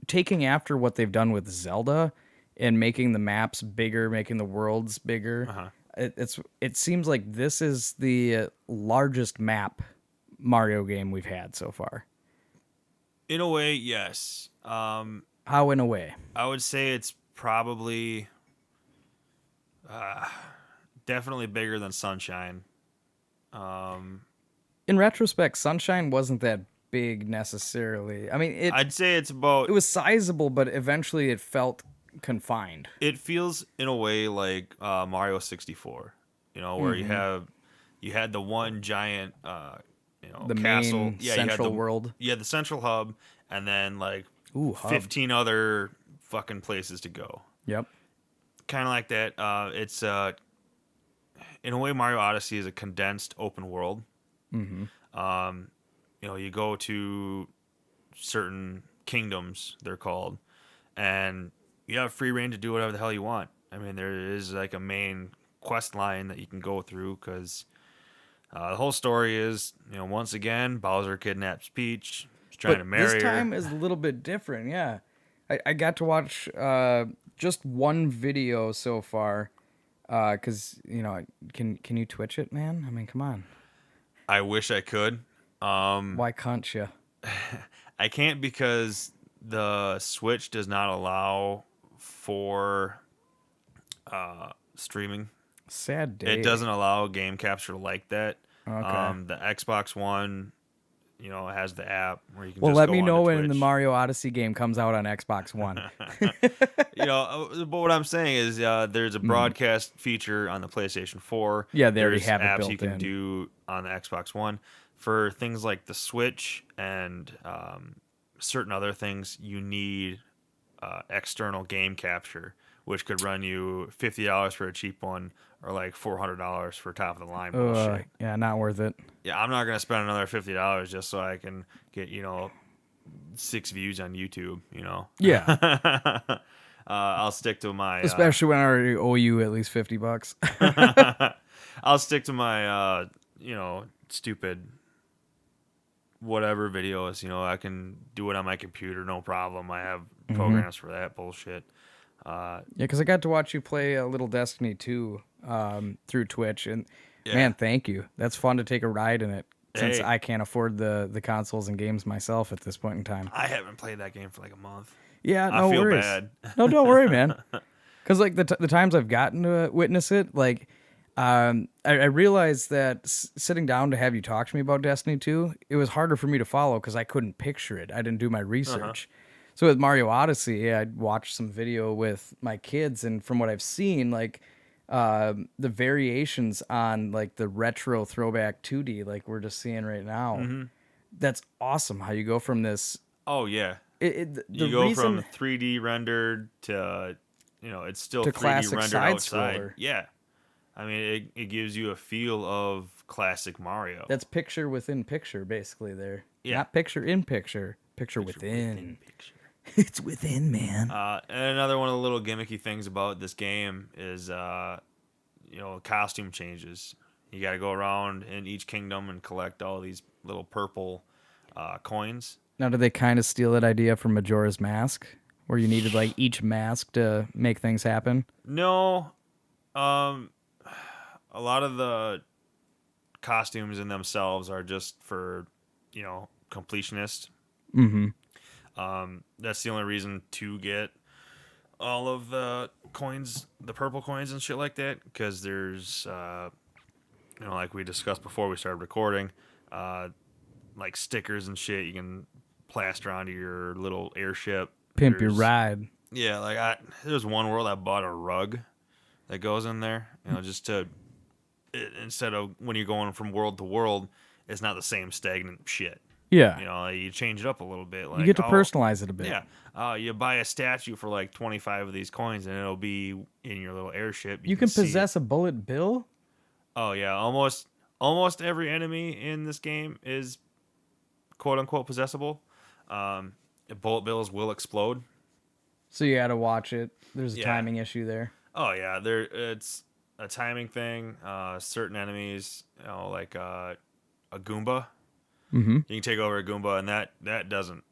taking after what they've done with Zelda and making the maps bigger, making the worlds bigger. Uh-huh. It seems like this is the largest map Mario game we've had so far. In a way, yes. How in a way? I would say it's probably definitely bigger than Sunshine. In retrospect, Sunshine wasn't that big necessarily. I mean, I'd say it's about. it was sizable, but eventually it felt confined. It feels in a way like Mario 64. Where you had the one giant The castle, main central world. You had the central hub, and then like Ooh, hub. 15 other fucking places to go. Yep. Kind of like that. It's in a way, Mario Odyssey is a condensed open world. Mm-hmm. You go to certain kingdoms, they're called, and you have free reign to do whatever the hell you want. I mean, there is like a main quest line that you can go through because the whole story is, once again, Bowser kidnaps Peach. He's trying to marry her. This time is a little bit different, yeah. I got to watch just one video so far because, can you Twitch it, man? I mean, come on. I wish I could. Why can't you? I can't because the Switch does not allow for streaming. Sad day. It doesn't allow game capture like that. Okay. The Xbox One, has the app where you can Well, just let go me know onto when the Twitch. Mario Odyssey game comes out on Xbox One. But what I'm saying is there's a broadcast feature on the PlayStation 4. Yeah, they already There's have it apps built you can in. do on the Xbox One. For things like the Switch and certain other things, you need external game capture, which could run you $50 for a cheap one or like $400 for top of the line bullshit. Yeah, not worth it. Yeah, I'm not gonna spend another $50 just so I can get 6 views on YouTube. Yeah. I'll stick to my Especially when I already owe you at least $50. I'll stick to my stupid whatever videos. I can do it on my computer, no problem. I have programs for that bullshit. Yeah, because I got to watch you play a little Destiny 2 through Twitch, and man, thank you. That's fun to take a ride in it since Hey. I can't afford the consoles and games myself at this point in time. I haven't played that game for like a month. Yeah, I no feel worries. bad. No, don't worry, man. Because like the times I've gotten to witness it, like I realized that sitting down to have you talk to me about Destiny 2, it was harder for me to follow because I couldn't picture it. I didn't do my research. So with Mario Odyssey, yeah, I'd watched some video with my kids, and from what I've seen, like the variations on like the retro throwback 2D, like we're just seeing right now, that's awesome. How you go from this. Oh yeah. The You go reason from 3D rendered to, it's still to 3D classic rendered side outside. scroller. Yeah. I mean, it gives you a feel of classic Mario. That's picture within picture, basically. There, Yeah. not picture in picture, picture within. It's within, man. And another one of the little gimmicky things about this game is, costume changes. You got to go around in each kingdom and collect all these little purple coins. Now, did they kind of steal that idea from Majora's Mask, where you needed like each mask to make things happen? No, a lot of the costumes in themselves are just for, completionists. Mm-hmm. That's the only reason to get all of the coins, the purple coins and shit like that, because there's, like we discussed before we started recording, like stickers and shit you can plaster onto your little airship. Pimp your There's- ride. Yeah, like there's one world I bought a rug that goes in there, just to instead of when you're going from world to world, it's not the same stagnant shit. Yeah. You change it up a little bit. Like, You get to personalize it a bit. Yeah. You buy a statue for like 25 of these coins, and it'll be in your little airship. You can see possess it. a bullet bill? Oh yeah, almost every enemy in this game is quote unquote possessable. Bullet bills will explode. So you got to watch it. There's a Yeah. timing issue there. Oh yeah, it's a timing thing. Certain enemies, like a Goomba. Mm-hmm. You can take over a Goomba, and that doesn't,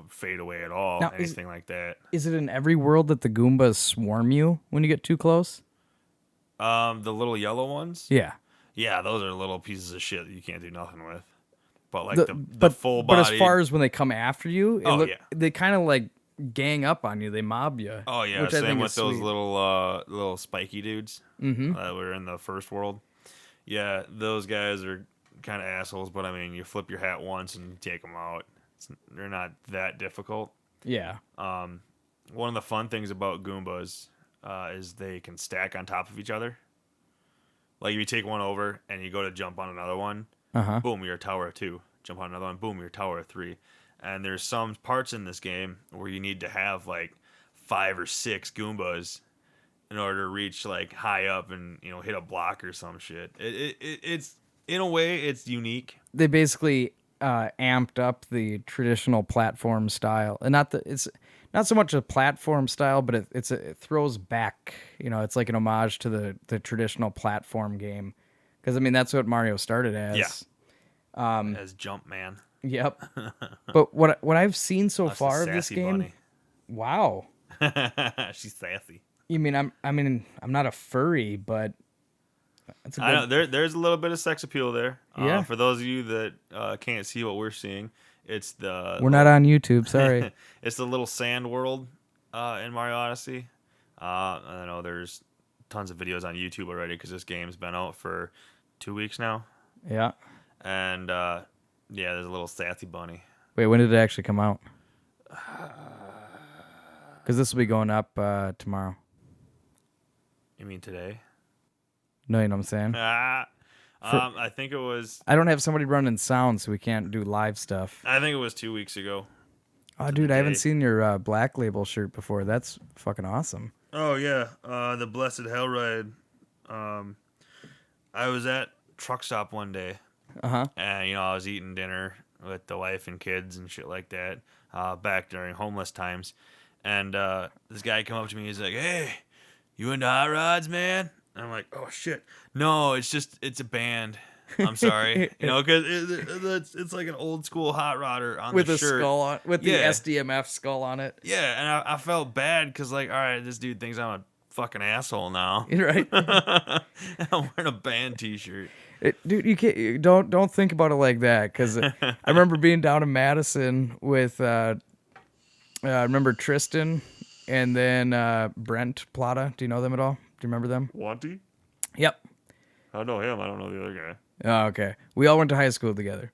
fade away at all. Now, Anything like that. Is it in every world that the Goombas swarm you when you get too close? The little yellow ones. Yeah. Yeah, those are little pieces of shit that you can't do nothing with. But like the but, full but body. as far as when they come after you, Yeah. they kind of like gang up on you. They mob you. Oh yeah, which I same think with is those sweet. little spiky dudes Mm-hmm. that were in the first world. Yeah, those guys are kind of assholes, but I mean, you flip your hat once and you take them out. They're not that difficult. Yeah. One of the fun things about Goombas is they can stack on top of each other. Like if you take one over and you go to jump on another one, Uh-huh. boom, you're a tower of 2. Jump on another one, boom, you're a tower of 3. And there's some parts in this game where you need to have like 5 or 6 Goombas in order to reach like high up and hit a block or some shit. It's in a way it's unique. They basically amped up the traditional platform style, and it's not so much a platform style, but it throws back. It's like an homage to the traditional platform game, because I mean that's what Mario started as. Yeah. As Jumpman. Yep. But what I've seen so That's the far of this sassy game, bunny. wow. She's sassy. You mean I'm not a furry, but that's a good, I know there's a little bit of sex appeal there. Yeah. For those of you that can't see what we're seeing, it's the we're not on YouTube. Sorry. it's the little sand world in Mario Odyssey. I know there's tons of videos on YouTube already because this game's been out for 2 weeks now. Yeah. And there's a little sassy bunny. Wait, when did it actually come out? Because this will be going up tomorrow. You mean today? No, you know what I'm saying? I think it was. I don't have somebody running sound, so we can't do live stuff. I think it was 2 weeks ago. Oh, dude, I haven't day. seen your Black Label shirt before. That's fucking awesome. Oh yeah, the Blessed Hell Ride. I was at truck stop one day, Uh-huh. and I was eating dinner with the wife and kids and shit like that. Back during homeless times, and this guy came up to me. He's like, "Hey, you into hot rods, man?" And I'm like, "Oh shit, no, it's a band." I'm sorry, because it's like an old school hot rodder on With the a shirt. skull on, with the Yeah. SDMF skull on it. Yeah, and I felt bad because like, all right, this dude thinks I'm a fucking asshole now. Right? I'm wearing a band T-shirt. Dude, don't think about it like that, because I remember being down in Madison with I remember Tristan, and then Brent Plata. Do you know them at all? Do you remember them? Wanty? Yep. I know him. I don't know the other guy. Oh, okay. We all went to high school together.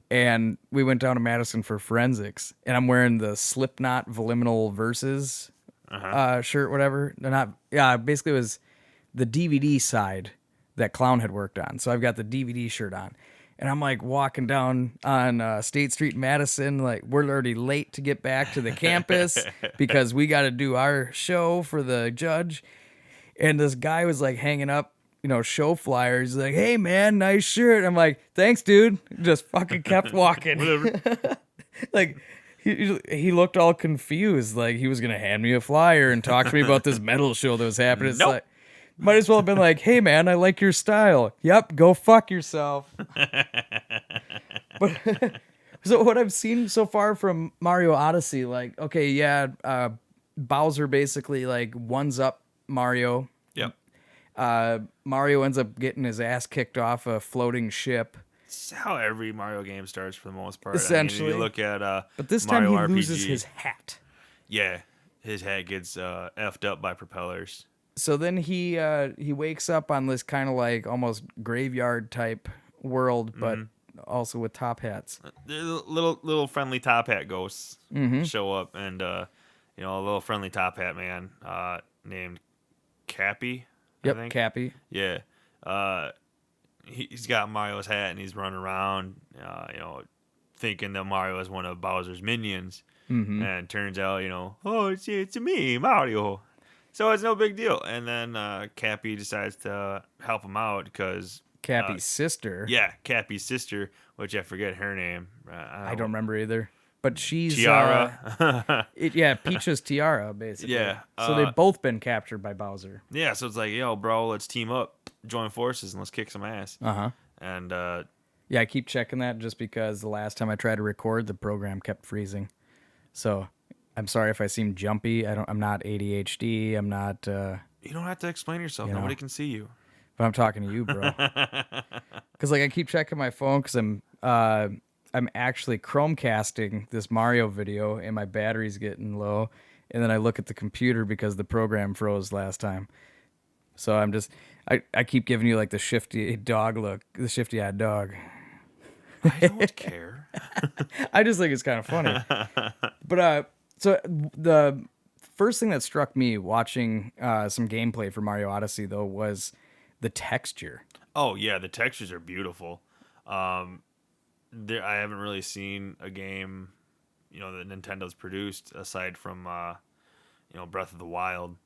And we went down to Madison for forensics. And I'm wearing the Slipknot Voluminal Verses shirt, whatever. They're not, yeah, basically it was the DVD side that Clown had worked on. So I've got the DVD shirt on. And I'm like walking down on State Street in Madison. Like, we're already late to get back to the campus because we got to do our show for the judge. And this guy was like hanging up, show flyers. He's like, "Hey man, nice shirt." I'm like, "Thanks, dude." Just fucking kept walking. Whatever. Like, he looked all confused. Like he was gonna hand me a flyer and talk to me about this metal show that was happening. It's Nope. like, might as well have been like, "Hey man, I like your style." Yep, go fuck yourself. But so what I've seen so far from Mario Odyssey, like, okay, yeah, Bowser basically like ones up Mario. Yep. Mario ends up getting his ass kicked off a floating ship. It's how every Mario game starts for the most part. Essentially. I mean, if you look at But this Mario time he RPG, loses his hat. Yeah, his hat gets effed up by propellers. So then he wakes up on this kind of like almost graveyard type world, but also with top hats. Little friendly top hat ghosts show up, and a little friendly top hat man named Cappy. I Yep, think. Cappy. Yeah. He's got Mario's hat and he's running around, thinking that Mario is one of Bowser's minions. Mm-hmm. And turns out, oh, it's me, Mario. So it's no big deal. And then Cappy decides to help him out because Cappy's sister. Yeah, Cappy's sister, which I forget her name. I don't remember either. But she's Tiara. Peach's tiara, basically. Yeah. So they've both been captured by Bowser. Yeah, so it's like, yo, bro, let's team up, join forces, and let's kick some ass. Uh-huh. And yeah, I keep checking that just because the last time I tried to record, the program kept freezing. So I'm sorry if I seem jumpy. I'm not ADHD. I'm not. You don't have to explain yourself. Nobody can see you. But I'm talking to you, bro. Because I keep checking my phone because I'm actually Chromecasting this Mario video and my battery's getting low. And then I look at the computer because the program froze last time. So I'm just, I keep giving you like the shifty dog look, the shifty eyed dog. I don't care. I just think it's kind of funny. But so the first thing that struck me watching some gameplay for Mario Odyssey though was the texture. Oh yeah, the textures are beautiful. I haven't really seen a game, that Nintendo's produced aside from Breath of the Wild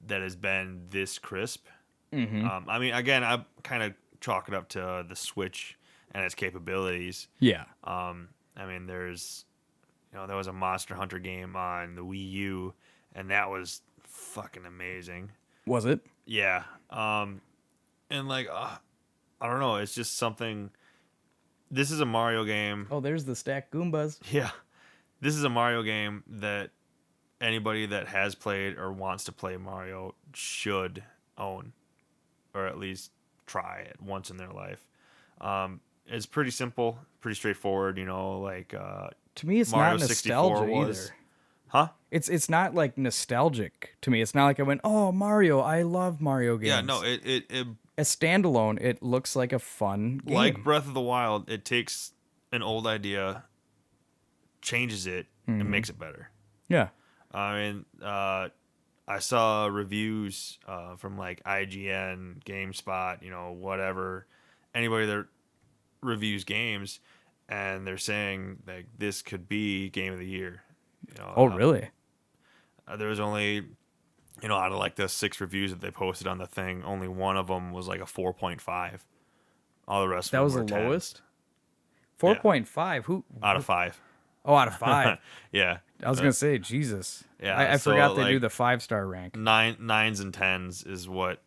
that has been this crisp. Mm-hmm. I mean, again, I kind of chalk it up to the Switch and its capabilities. Yeah. I mean, there was a Monster Hunter game on the Wii U, and that was fucking amazing. Was it? Yeah. And like, I don't know. It's just something. This is a Mario game. Oh, there's the stacked Goombas. Yeah. This is a Mario game that anybody that has played or wants to play Mario should own, or at least try it once in their life. It's pretty simple, pretty straightforward. To me, it's Mario not 64 nostalgia was. either. Huh? It's not like nostalgic to me. It's not like I went, oh, Mario, I love Mario games. Yeah, no, it as standalone, it looks like a fun game. like Breath of the Wild. It takes an old idea, changes it, and makes it better. Yeah. I mean, I saw reviews from like IGN, GameSpot, whatever, anybody that reviews games, and they're saying like this could be game of the year. Oh, really? There was only, out of like the 6 reviews that they posted on the thing, only one of them was like a 4.5. All the rest That of was them the were 10s. lowest? 4.5? Who? Out of 5. Oh, out of 5. Yeah. I was going to say, Jesus. Yeah, I so, forgot they like, do the 5-star rank. 9s and 10s is what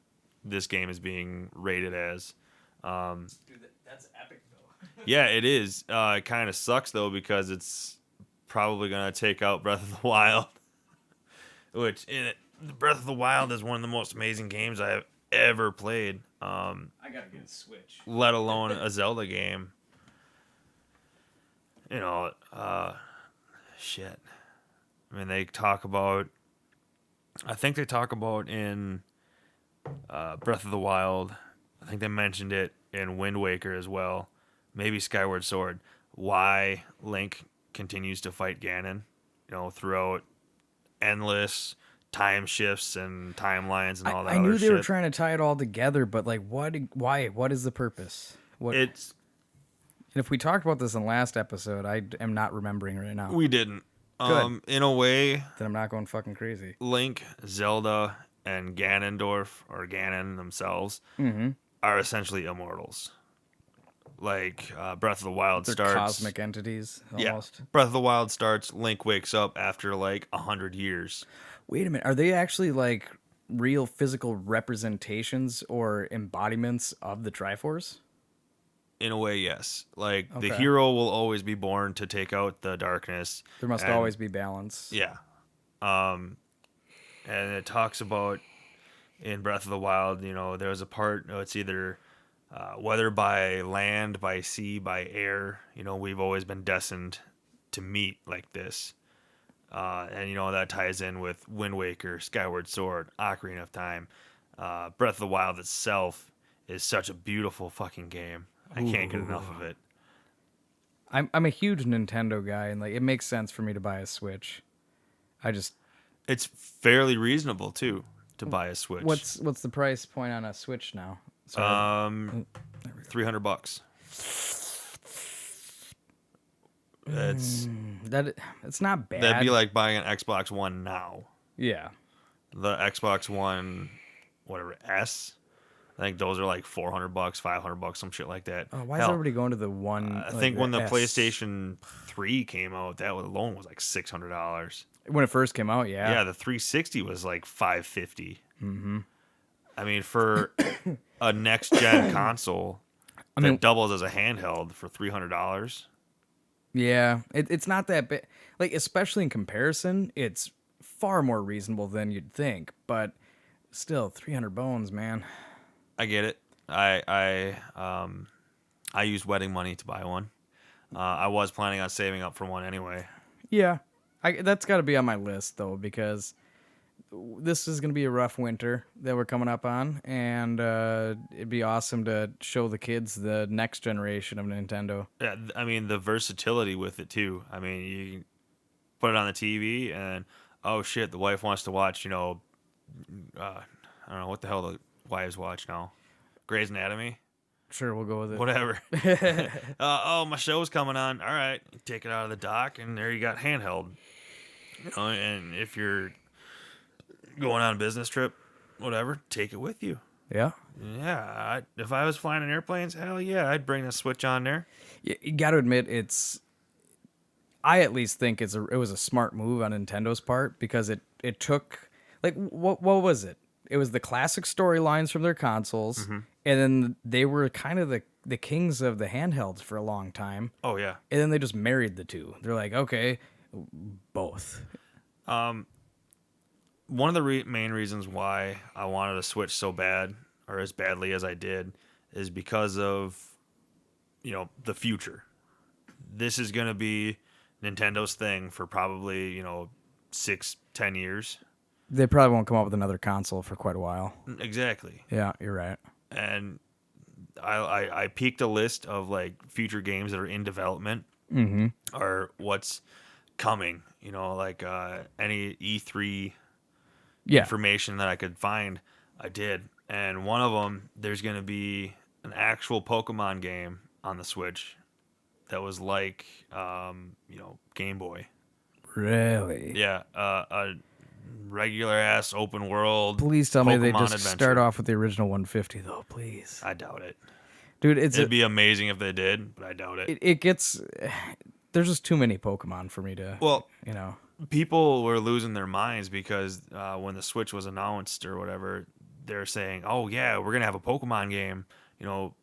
this game is being rated as. Dude, that's epic, though. Yeah, it is. It kind of sucks, though, because it's probably going to take out Breath of the Wild. Which, Breath of the Wild is one of the most amazing games I have ever played. I got to get a Switch. Let alone a Zelda game. Shit. I mean, they talk about. I think they talk about in Breath of the Wild. I think they mentioned it in Wind Waker as well. Maybe Skyward Sword. Why Link continues to fight Ganon, throughout endless time shifts and timelines and all that I other knew they shit. were trying to tie it all together, but like, why? What is the purpose? What? It's And if we talked about this in the last episode, I am not remembering right now. we didn't. Good. In a way, Then I'm not going fucking crazy. Link, Zelda, and Ganondorf or Ganon themselves Mm-hmm. are essentially immortals. Like Breath of the Wild They're starts. cosmic entities, almost. Yeah. Breath of the Wild starts. Link wakes up after like 100 years. Wait a minute. Are they actually like real physical representations or embodiments of the Triforce? In a way, yes. Like the Okay. hero will always be born to take out the darkness. There must and- always be balance. Yeah. And it talks about in Breath of the Wild, there's a part, it's either whether by land, by sea, by air, we've always been destined to meet like this. And, that ties in with Wind Waker, Skyward Sword, Ocarina of Time. Breath of the Wild itself is such a beautiful fucking game. I can't get enough of it. I'm a huge Nintendo guy, and like it makes sense for me to buy a Switch. It's fairly reasonable, too, to buy a Switch. What's the price point on a Switch now? Sorry. $300. It's It's not bad. that'd be like buying an Xbox One now. Yeah. The Xbox One, whatever S, I think those are like $400, $500, some shit like that. Oh, why is Hell, everybody going to the one? I like, think when the S? PlayStation 3 came out, that alone was like $600. When it first came out, Yeah, the 360 was like $550. Mm-hmm. I mean, for a next gen console that doubles as a handheld for $300. Yeah, it's not that bad. Like, especially in comparison, it's far more reasonable than you'd think. But still, 300 bones, man. I get it. I used wedding money to buy one. I was planning on saving up for one anyway. Yeah, that's got to be on my list though, because this is gonna be a rough winter that we're coming up on, and it'd be awesome to show the kids the next generation of Nintendo. Yeah, I mean the versatility with it too. I mean you can put it on the TV and oh shit, the wife wants to watch. I don't know what the hell the wives watch now. Grey's Anatomy. Sure, we'll go with it. Whatever. Oh, my show's coming on. All right, take it out of the dock, and there you got handheld. And if you're going on a business trip, whatever, take it with you. Yeah. Yeah, if I was flying in airplanes, hell yeah, I'd bring the Switch on there. You got to admit, I at least think it was a smart move on Nintendo's part, because it took, like, what was it? It was the classic storylines from their consoles, and then they were kind of the kings of the handhelds for a long time. Oh yeah. And then they just married the two. They're like, okay, both. One of the main reasons why I wanted a Switch so bad, or as badly as I did, is because of, the future. This is going to be Nintendo's thing for probably, 6-10 years. They probably won't come up with another console for quite a while. Exactly. Yeah, you're right. And I peeked a list of like future games that are in development or what's coming, like any E3 information that I could find, I did. And one of them, there's going to be an actual Pokemon game on the Switch that was like, Game Boy. Really? Yeah, a regular ass open world. Please tell me they Pokemon just adventure. start off with the original 150 though, please. I doubt it. Dude, It'd be amazing if they did, but I doubt it. it gets there's just too many Pokemon for me to People were losing their minds because when the Switch was announced or whatever, they're saying, "Oh yeah, we're gonna have a Pokemon game,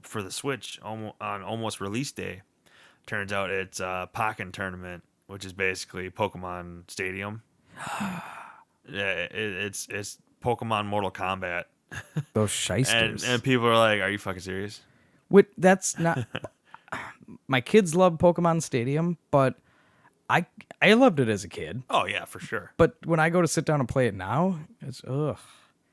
for the Switch on almost release day." Turns out it's Pokken Tournament, which is basically Pokemon Stadium. Yeah, it's Pokemon Mortal Kombat. Those shysters. And people are like, "Are you fucking serious?" That's not. My kids love Pokemon Stadium, but I loved it as a kid, Oh yeah, for sure. but when I go to sit down and play it now, it's ugh.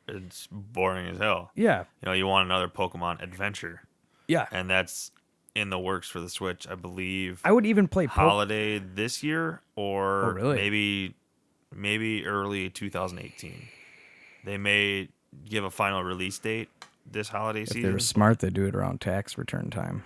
It's boring as hell. Yeah, You want another Pokemon adventure, yeah. and that's in the works for the Switch, I believe. I would even play Holiday this year, Oh, or really? maybe early 2018. They may give a final release date this holiday If they season. were smart, they'd do it around tax return time.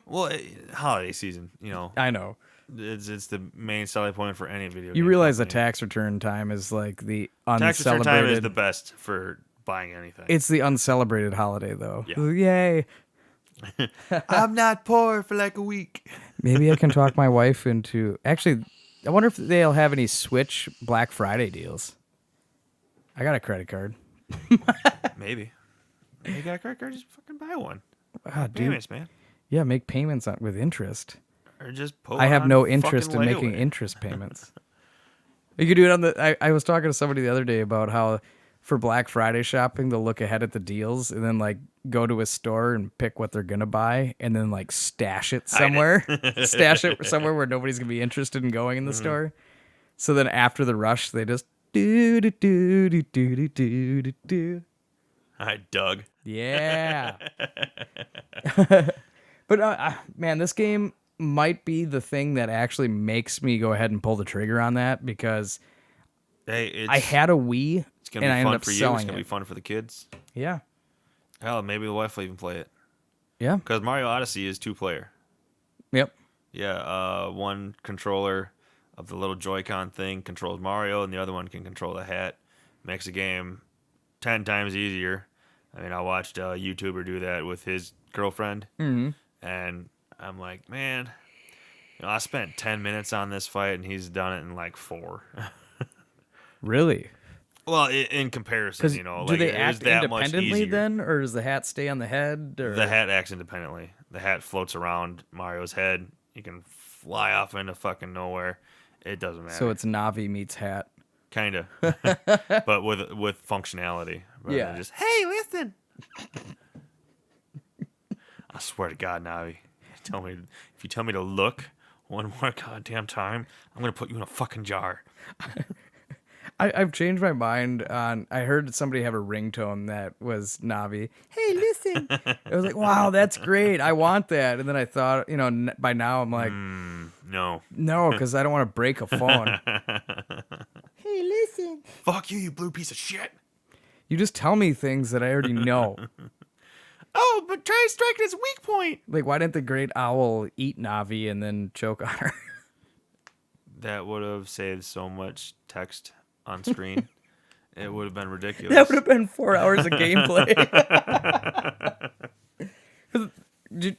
Well, holiday season, I know. it's the main selling point for any video game. You realize the company. tax return time is like the Tax return time is uncelebrated. the best for buying anything. It's the uncelebrated holiday, though. Yeah. Yay! I'm not poor for like a week. Maybe I can talk my wife into. Actually, I wonder if they'll have any Switch Black Friday deals. I got a credit card. Maybe. You got a credit card? Just fucking buy one. Ah, dude. Payments, man. Yeah, make payments with interest. Or just put I have on no interest in fucking making layaway. interest payments. You could do it on the. I was talking to somebody the other day about how for Black Friday shopping, they'll look ahead at the deals and then like go to a store and pick what they're gonna buy and then like stash it somewhere. Stash it somewhere where nobody's gonna be interested in going in the store. So then after the rush, they just do do do do do do do do. All right, Doug. Yeah. But man, this game might be the thing that actually makes me go ahead and pull the trigger on that because Hey, I had a Wii it's gonna and be I ended fun up for you. It's selling gonna it. be fun for the kids. Yeah. Hell, maybe the wife will even play it. Yeah. Because Mario Odyssey is 2-player. Yep. Yeah, one controller of the little Joy-Con thing controls Mario, and the other one can control the hat. Makes the game 10 times easier. I mean, I watched a YouTuber do that with his girlfriend, and I'm like, man, I spent 10 minutes on this fight, and he's done it in like 4. Really? Well, in comparison, Because like do they it was act that much independently easier. then, or does the hat stay on the head? Or? The hat acts independently. The hat floats around Mario's head. You can fly off into fucking nowhere. It doesn't matter. So it's Navi meets hat. Kind of, but with functionality. Rather Yeah. than just, hey, listen. I swear to God, Navi, if you tell me to look one more goddamn time, I'm gonna put you in a fucking jar. I've changed my mind on. I heard somebody have a ringtone that was Navi. Hey, listen. I was like, wow, that's great. I want that. And then I thought, by now I'm like, No. no, because I don't want to break a phone. Hey, listen. Fuck you, you blue piece of shit. You just tell me things that I already know. Oh, but try striking his weak point. Like, why didn't the great owl eat Navi and then choke on her? That would have saved so much text on screen. It would have been ridiculous. That would have been 4 hours of gameplay. Did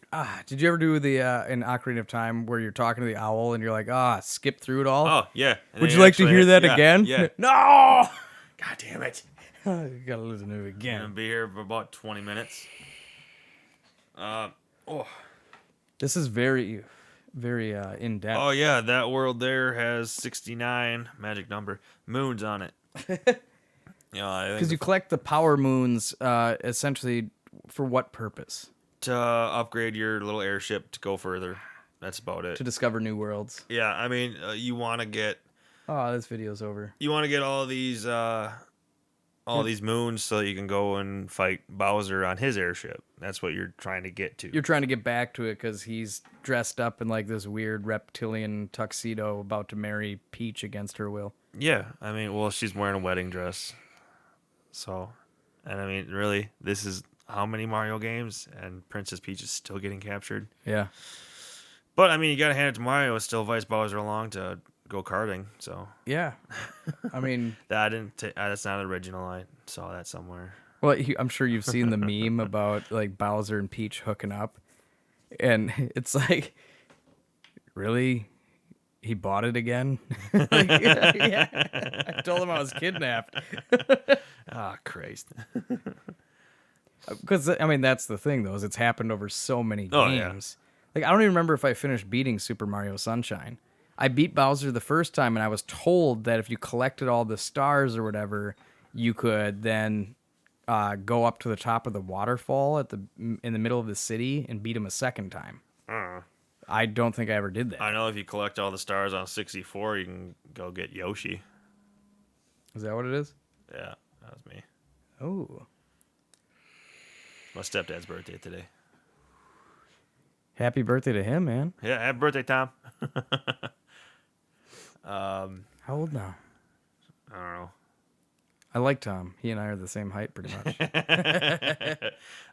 you ever do the in Ocarina of Time where you're talking to the owl and you're like, skip through it all? Oh, yeah. And Would then you like to actually hear that yeah, again? Yeah. No! God damn it. You gotta listen to it Gonna again. be here for about 20 minutes. This is very, very in depth. Oh, yeah. That world there has 69, magic number, moons on it. Because you collect the power moons essentially for what purpose? To upgrade your little airship to go further. That's about it. To discover new worlds. Yeah, I mean, you want to get Oh, this video's over. all these moons so you can go and fight Bowser on his airship. That's what you're trying to get to. You're trying to get back to it because he's dressed up in like this weird reptilian tuxedo about to marry Peach against her will. Yeah, I mean, well, she's wearing a wedding dress. So, and I mean, really, this is how many Mario games, and Princess Peach is still getting captured. Yeah. But I mean, you gotta hand it to Mario. It still invites Bowser along to go karting. So Yeah. I mean, that's not original. I saw that somewhere. well, I'm sure you've seen the meme about like Bowser and Peach hooking up, and it's like, really, he bought it again. Like, yeah. I told him I was kidnapped. Ah, Christ. Because I mean, that's the thing though, is it's happened over so many Oh, yeah. games. Like, I don't even remember if I finished beating Super Mario Sunshine. I beat Bowser the first time, and I was told that if you collected all the stars or whatever, you could then go up to the top of the waterfall in the middle of the city and beat him a second time. I don't think I ever did that. I know if you collect all the stars on 64, you can go get Yoshi. Is that what it is? Yeah, that was me. Oh. My stepdad's birthday today. Happy birthday to him, man. Yeah, happy birthday, Tom. How old now? I don't know. I like Tom. He and I are the same height, pretty much.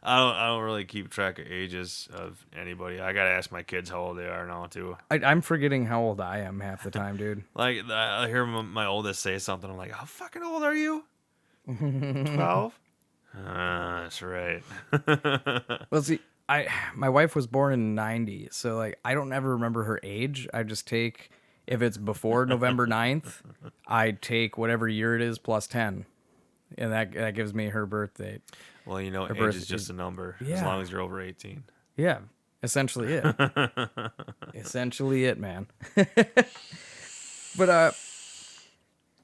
I don't really keep track of ages of anybody. I gotta ask my kids how old they are now too. I'm forgetting how old I am half the time, dude. Like I hear my oldest say something. I'm like, how fucking old are you? 12. That's right. Well, see, my wife was born in '90, so like I don't ever remember her age. I just take, if it's before November 9th, I take whatever year it is plus 10, and that gives me her birth date. Well, you know, age birth- is just a number as Yeah. long as you're over 18. Yeah, essentially it. Essentially it, man. But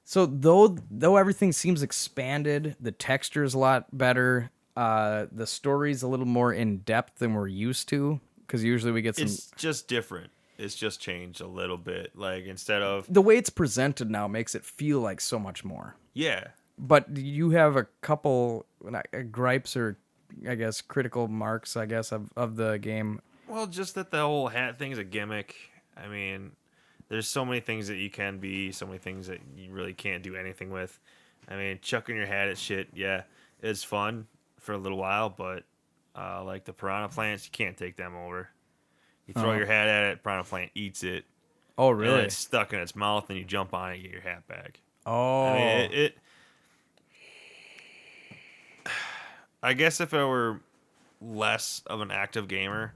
so though everything seems expanded, the texture is a lot better. The story's a little more in depth than we're used to, because usually we get some. It's just different. It's just changed a little bit. Like instead of The way it's presented now makes it feel like so much more. yeah, But you have a couple gripes, or I guess critical marks, I guess, of the game. well, just that the whole hat thing's a gimmick. I mean, there's so many things that you can be, so many things that you really can't do anything with. I mean, chucking your hat at shit, yeah, it's fun for a little while, but like the piranha plants, you can't take them over. You throw your hat at it, piranha plant eats it. Oh, And really? it's stuck in its mouth, and you jump on it, and get your hat back. Oh, I mean, I guess if I were less of an active gamer,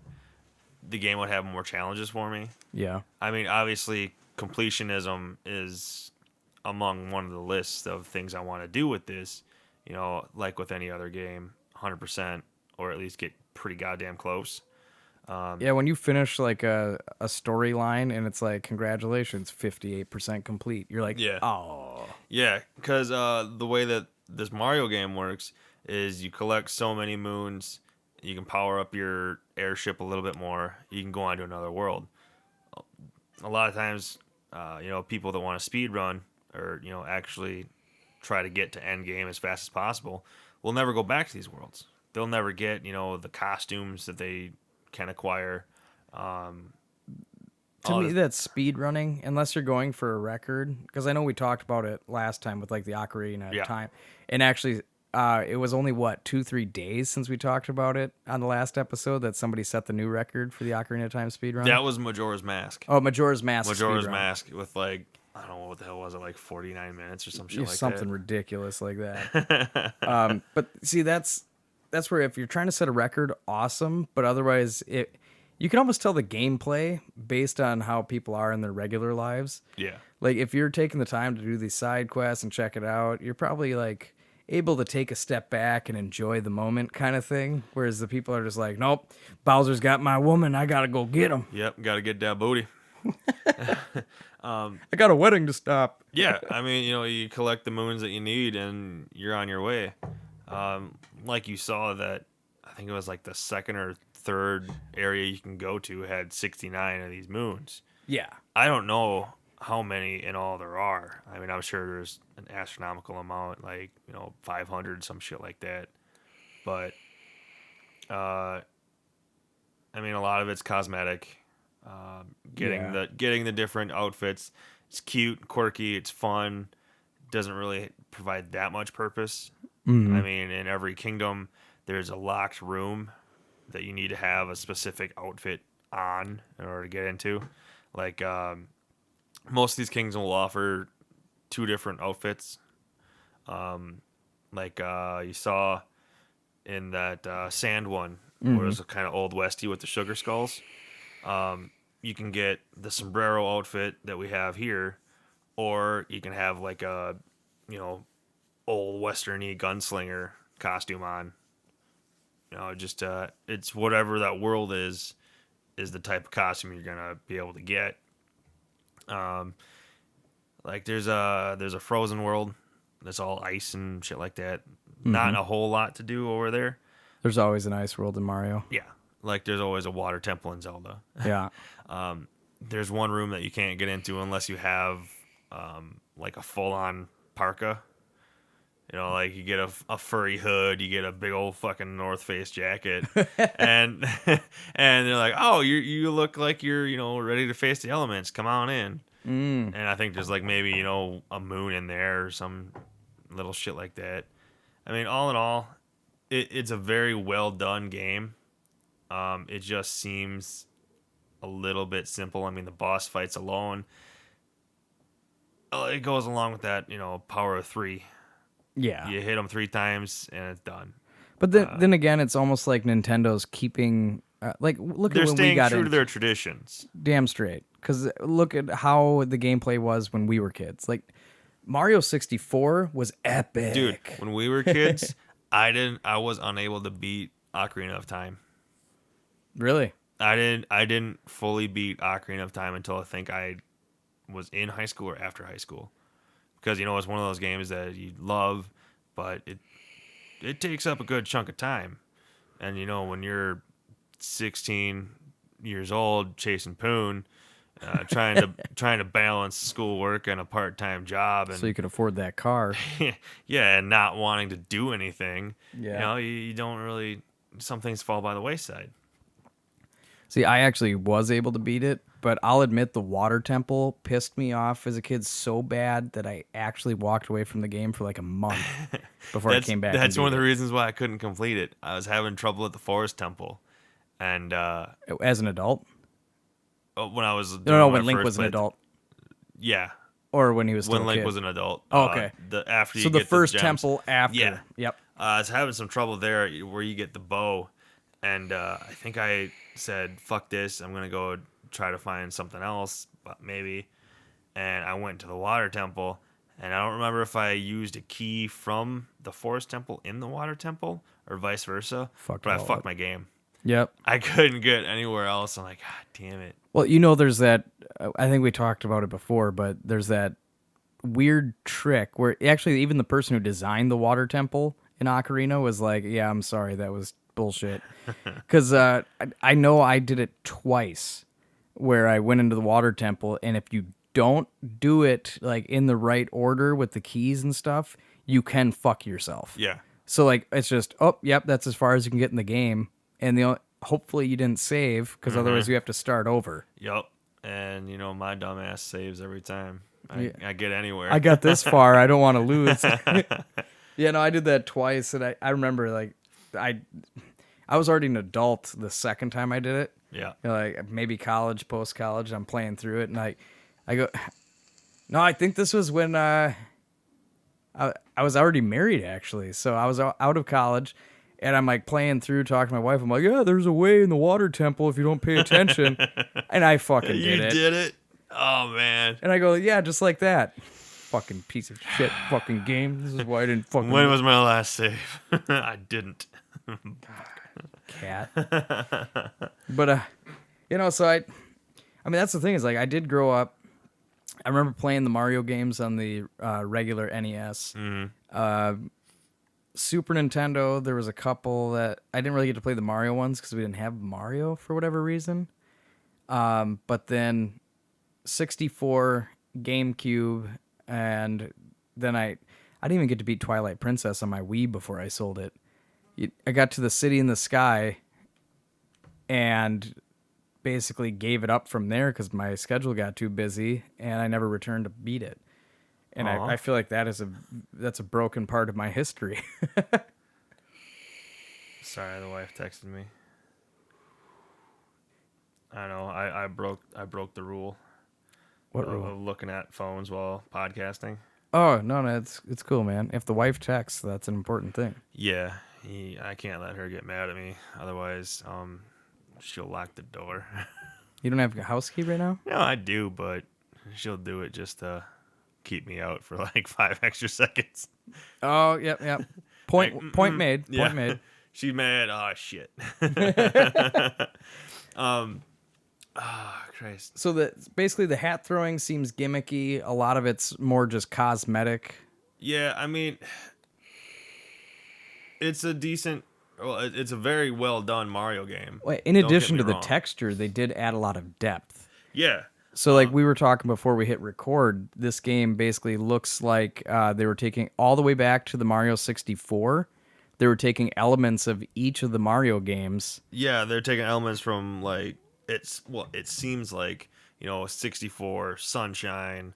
the game would have more challenges for me. yeah. I mean, obviously, completionism is among one of the lists of things I want to do with this. You know, like with any other game, 100%, or at least get pretty goddamn close. Yeah, when you finish like a storyline and it's like, congratulations, 58% complete. You're like, Yeah. oh. Yeah, because the way that this Mario game works is you collect so many moons, you can power up your airship a little bit more, you can go on to another world. A lot of times, you know, people that want to speed run or, you know, actually try to get to end game as fast as possible will never go back to these worlds. They'll never get, you know, the costumes that they can acquire. To me, that's speed running, unless you're going for a record. Because I know we talked about it last time with like the Ocarina Yeah. time. And actually, it was only, 2-3 days since we talked about it on the last episode that somebody set the new record for the Ocarina of Time speed run. That was Majora's Mask. Oh, Majora's Mask. Majora's speedrun. Mask with like, I don't know what the hell was it, like 49 minutes or some shit Yeah, like something that. ridiculous like that. But see, that's where if you're trying to set a record, awesome. But otherwise, you can almost tell the gameplay based on how people are in their regular lives. Yeah. Like if you're taking the time to do these side quests and check it out, you're probably like able to take a step back and enjoy the moment, kind of thing. Whereas the people are just like, nope, Bowser's got my woman, I gotta go get him. Yep, got to get that booty. I got a wedding to stop. Yeah, I mean, you know, you collect the moons that you need and you're on your way. Like you saw that, I think it was like the second or third area you can go to had 69 of these moons. Yeah. I don't know how many in all there are. I mean, I'm sure there's an astronomical amount, like, you know, 500, some shit like that. But, I mean, a lot of it's cosmetic. Getting the different outfits. It's cute, quirky, it's fun. Doesn't really provide that much purpose. I mean, in every kingdom, there's a locked room that you need to have a specific outfit on in order to get into. Like, most of these kingdoms will offer 2 different outfits. Like you saw in that sand one, where it was a kind of old westy with the sugar skulls. You can get the sombrero outfit that we have here, or you can have like a, you know, old westerny gunslinger costume on. You know, just it's whatever that world is the type of costume you're gonna be able to get. Like there's a frozen world that's all ice and shit like that. Not a whole lot to do over there. There's always an ice world in Mario. Yeah, like there's always a water temple in Zelda. Yeah. There's one room that you can't get into unless you have like a full-on parka. You know, like you get a furry hood, you get a big old fucking North Face jacket, and and they're like, oh, you look like you're ready to face the elements. Come on in. Mm. And I think there's like maybe a moon in there or some little shit like that. I mean, all in all, it's a very well done game. It just seems a little bit simple. I mean, the boss fights alone, it goes along with that, power of 3. Yeah. You hit them 3 times and it's done. But then again, it's almost like Nintendo's keeping like look They're at when we staying got true to into their traditions. damn straight. Because look at how the gameplay was when we were kids. Like Mario 64 was epic, Dude, when we were kids, I was unable to beat Ocarina of Time. Really? I didn't fully beat Ocarina of Time until I think I was in high school or after high school. Because it's one of those games that you love, but it takes up a good chunk of time. And when you're 16 years old chasing poon, trying to balance schoolwork and a part-time job, and So you could afford that car. yeah, and not wanting to do anything. Yeah. You don't really. Some things fall by the wayside. See, I actually was able to beat it, but I'll admit the water temple pissed me off as a kid so bad that I actually walked away from the game for like a month before I came back. That's and one of beat the reasons why I couldn't complete it. I was having trouble at the forest temple, and it. As an adult? when I was No, when when I Link first was an played adult. yeah, Or when he was still when a Link kid. was an adult. Oh, okay. After you So get the first gems. temple after. Yeah. Yep. I was having some trouble there where you get the bow, and I think I said, "Fuck this! I'm gonna go try to find something else, but maybe." And I went to the water temple, and I don't remember if I used a key from the forest temple in the water temple or vice versa. Fucked but it I all fucked up. my game. Yep. I couldn't get anywhere else. I'm like, God damn it. Well, there's that. I think we talked about it before, but there's that weird trick where actually even the person who designed the water temple in Ocarina was like, "Yeah, I'm sorry, that was bullshit." Because I know I did it twice, where I went into the water temple, and if you don't do it like in the right order with the keys and stuff, you can fuck yourself. Yeah. So like it's just, oh, yep, that's as far as you can get in the game, and hopefully you didn't save because otherwise you have to start over. Yup. And my dumbass saves every time Yeah. I get anywhere. I got this far, I don't want to lose. Yeah, no, I did that twice, and I remember like I was already an adult the second time I did it. Yeah. Like maybe college, post college, I'm playing through it, and I go, no, I think this was when I was already married actually, so I was out of college. And I'm like playing through, talking to my wife. I'm like, yeah, there's a way in the water temple if you don't pay attention. And I fucking did it. You did it? Oh, man. And I go, yeah, just like that. Fucking piece of shit fucking game. This is why I didn't fucking... When was my last save? I didn't. Cat. But, so I mean, that's the thing is like I did grow up. I remember playing the Mario games on the regular NES. Mm-hmm. Super Nintendo, there was a couple that I didn't really get to play the Mario ones because we didn't have Mario for whatever reason. But then 64, GameCube, and then I didn't even get to beat Twilight Princess on my Wii before I sold it. I got to the City in the Sky and basically gave it up from there because my schedule got too busy and I never returned to beat it. And I feel like that's a broken part of my history. Sorry, the wife texted me. I know. I broke the rule. What rule? Of looking at phones while podcasting. Oh no, it's cool, man. If the wife texts, that's an important thing. Yeah, I can't let her get mad at me. Otherwise, she'll lock the door. You don't have a house key right now? No, I do, but she'll do it just to keep me out for like 5 extra seconds. Oh, yep. Point made. Yeah. Point made. She's mad. Oh shit. Christ. So basically the hat throwing seems gimmicky. A lot of it's more just cosmetic. Yeah, I mean, it's a decent Well, it's a very well done Mario game. In Don't get addition me to the wrong. texture, they did add a lot of depth. Yeah. So, like we were talking before we hit record, this game basically looks like they were taking all the way back to the Mario 64. They were taking elements of each of the Mario games. Yeah, they're taking elements from like it seems like, 64, Sunshine,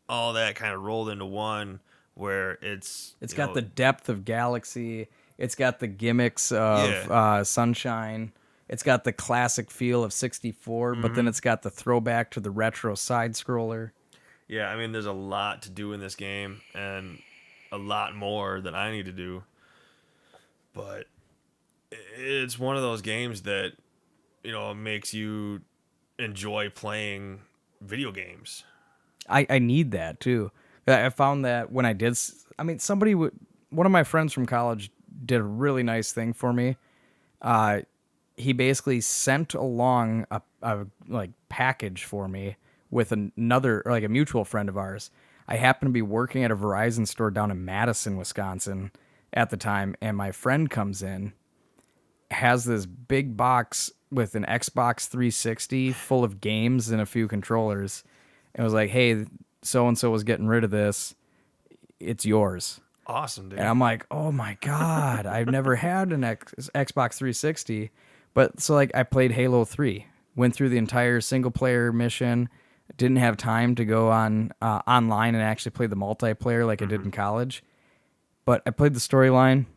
all that kind of rolled into one where it's Got the depth of Galaxy. It's got the gimmicks of Yeah. Sunshine. It's got the classic feel of 64, but then it's got the throwback to the retro side scroller. Yeah, I mean, there's a lot to do in this game and a lot more that I need to do. But it's one of those games that, makes you enjoy playing video games. I need that too. I found that when I did, somebody would, one of my friends from college did a really nice thing for me. He basically sent along a like package for me with another, like a mutual friend of ours. I happened to be working at a Verizon store down in Madison, Wisconsin at the time, and my friend comes in, has this big box with an Xbox 360 full of games and a few controllers, and was like, "Hey, so and so was getting rid of this. It's yours." Awesome, dude. And I'm like, "Oh my god, I've never had an Xbox 360." But so like I played Halo 3, went through the entire single player mission, didn't have time to go on online and actually play the multiplayer like I did in college. But I played the storyline,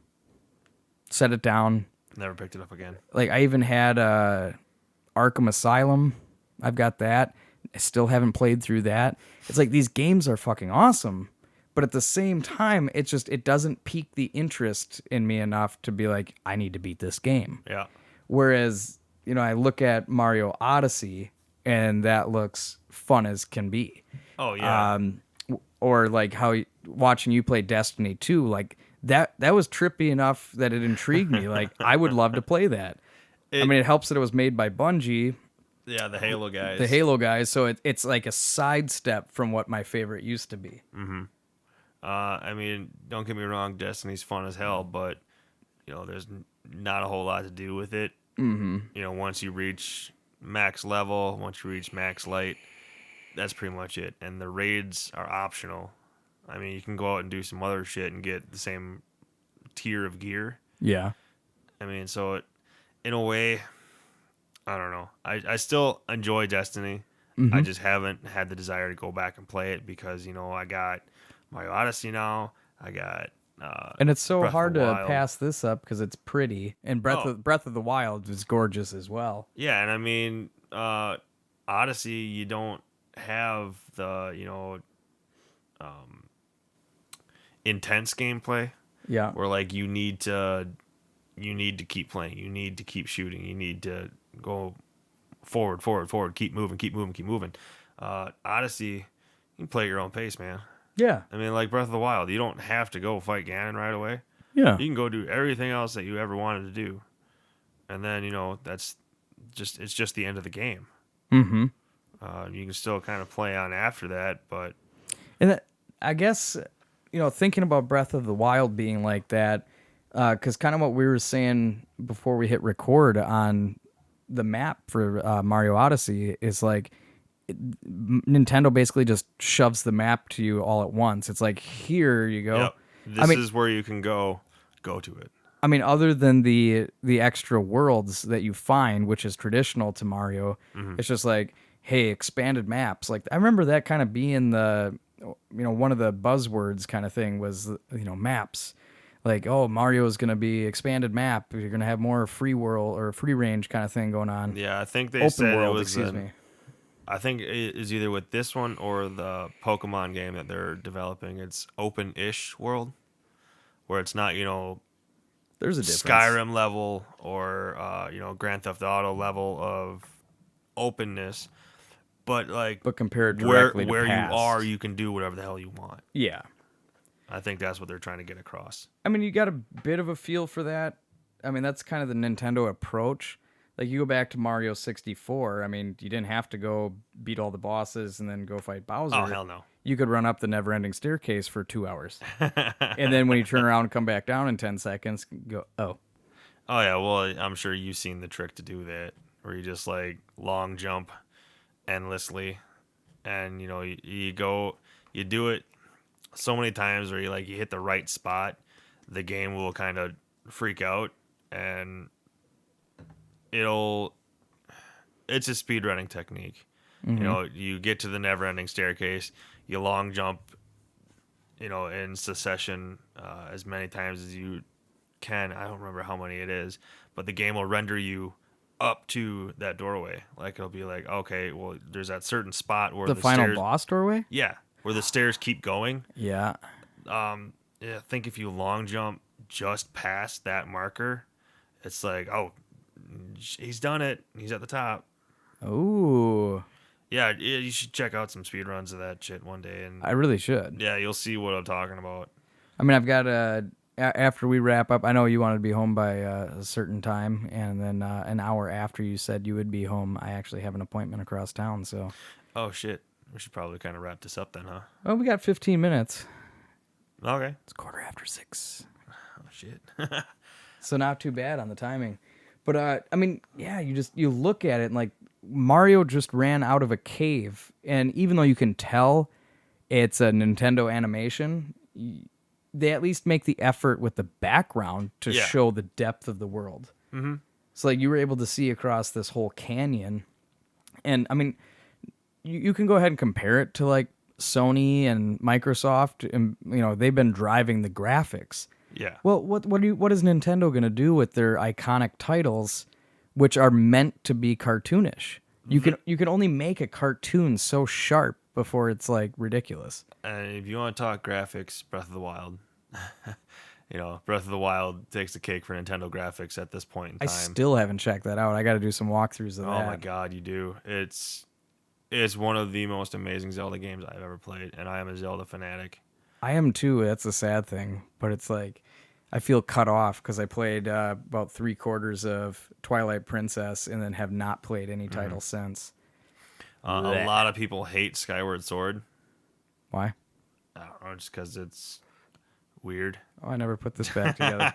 set it down. Never picked it up again. Like I even had Arkham Asylum. I've got that. I still haven't played through that. It's like these games are fucking awesome, but at the same time, it doesn't pique the interest in me enough to be like, I need to beat this game. Yeah. Whereas, I look at Mario Odyssey and that looks fun as can be. Oh, yeah. Or like watching you play Destiny 2, like that was trippy enough that it intrigued me. Like I would love to play that. It helps that it was made by Bungie, Yeah, the Halo guys. the Halo guys, so it's like a sidestep from what my favorite used to be. I mean, don't get me wrong, Destiny's fun as hell, but there's not a whole lot to do with it. Once you reach max level, once you reach max light, that's pretty much it. And the raids are optional. I mean, you can go out and do some other shit and get the same tier of gear. Yeah. I mean, so in a way, I don't know. I still enjoy Destiny. I just haven't had the desire to go back and play it because, I got Mario Odyssey now. I got And it's so Breath of hard the to Wild. pass this up because it's pretty, and Breath of the Wild is gorgeous as well. Yeah, and I mean, Odyssey, you don't have the, intense gameplay Yeah. where like you need to keep playing, you need to keep shooting, you need to go forward, keep moving. Odyssey, you can play at your own pace, man. Yeah. I mean, like Breath of the Wild, you don't have to go fight Ganon right away. Yeah. You can go do everything else that you ever wanted to do, and then it's just the end of the game. Mm-hmm. You can still kind of play on after that, but And I guess, thinking about Breath of the Wild being like that, because kind of what we were saying before we hit record on the map for Mario Odyssey is like Nintendo basically just shoves the map to you all at once. It's like, here you go. yep, this is where you can go to it. I mean, other than the extra worlds that you find, which is traditional to Mario, it's just like, hey, expanded maps. Like I remember that kind of being the, one of the buzzwords kind of thing was, maps. Like, oh, Mario's going to be expanded map. You're going to have more free world or free range kind of thing going on. Yeah, I think they Open said world, it was. excuse me. I think it is either with this one or the Pokemon game that they're developing. It's open-ish world, where it's not There's a difference. Skyrim level or Grand Theft Auto level of openness, but compared directly to where you past. are, you can do whatever the hell you want. Yeah. I think that's what they're trying to get across. I mean, you got a bit of a feel for that. I mean, that's kind of the Nintendo approach. Like, you go back to Mario 64, I mean, you didn't have to go beat all the bosses and then go fight Bowser. Oh, hell no. you could run up the never-ending staircase for 2 hours. And then when you turn around and come back down in 10 seconds, go, oh. Oh yeah, well I'm sure you've seen the trick to do that, where you just like long jump endlessly, and you go, you do it so many times where you hit the right spot, the game will kind of freak out, and it's a speedrunning technique. You get to the never-ending staircase, you long jump, in succession as many times as you can. I don't remember how many it is, but the game will render you up to that doorway. Like it'll be like, okay, well, there's that certain spot where The the final stairs, boss doorway? yeah, where the stairs keep going. Yeah. Yeah, I think if you long jump just past that marker, it's like, oh, he's done it. He's at the top. Ooh. Yeah, you should check out some speed runs of that shit one day, and I really should. yeah, you'll see what I'm talking about. I mean, I've got after we wrap up, I know you wanted to be home by a certain time, and then an hour after you said you would be home, I actually have an appointment across town, so. Oh, shit. We should probably kind of wrap this up then, huh? Well, we got 15 minutes. Okay. It's 6:15. Oh, shit. So not too bad on the timing. But, I mean, yeah, you look at it and, like, Mario just ran out of a cave, and even though you can tell it's a Nintendo animation, they at least make the effort with the background to show the depth of the world. Mm-hmm. So, like, you were able to see across this whole canyon. And, I mean, you can go ahead and compare it to, like, Sony and Microsoft, and, they've been driving the graphics. Yeah. Well, what is Nintendo going to do with their iconic titles, which are meant to be cartoonish? You can only make a cartoon so sharp before it's like ridiculous. And if you want to talk graphics, Breath of the Wild. Breath of the Wild takes the cake for Nintendo graphics at this point in time. I still haven't checked that out. I got to do some walkthroughs of that. Oh my god, you do. It's one of the most amazing Zelda games I've ever played, and I am a Zelda fanatic. I am too. That's a sad thing, but it's like I feel cut off because I played about 3/4 of Twilight Princess and then have not played any title since. A lot of people hate Skyward Sword. Why? I don't know, just because it's weird. Oh, I never put this back together.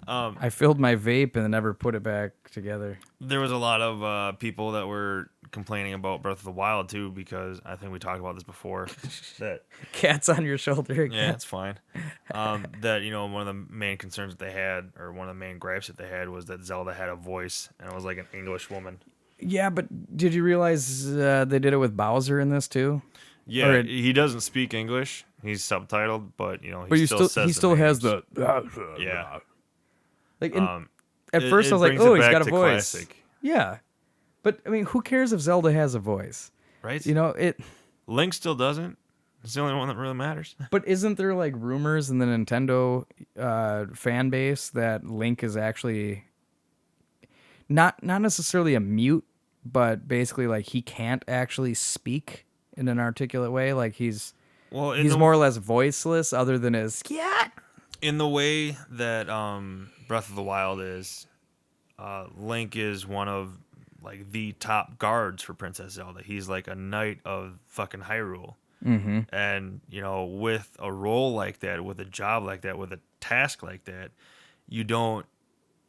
I filled my vape and never put it back together. There was a lot of people that were complaining about Breath of the Wild too, because I think we talked about this before. That Cat's on your shoulder again. yeah, it's fine. That one of the main concerns that they had, or one of the main gripes that they had, was that Zelda had a voice and it was like an English woman. Yeah, but did you realize they did it with Bowser in this too? Yeah, he doesn't speak English. He's subtitled, but he still has the yeah. Like at first I was like, oh, he's got a voice. Classic. Yeah, but I mean, who cares if Zelda has a voice? Right? Link still doesn't. It's the only one that really matters. But isn't there like rumors in the Nintendo fan base that Link is actually not necessarily a mute, but basically like he can't actually speak in an articulate way? Like he's more or less voiceless, other than his in the way that Breath of the Wild is. Link is one of like the top guards for Princess Zelda. He's like a knight of fucking Hyrule. Mm-hmm. And with a role like that, with a job like that, with a task like that, you don't,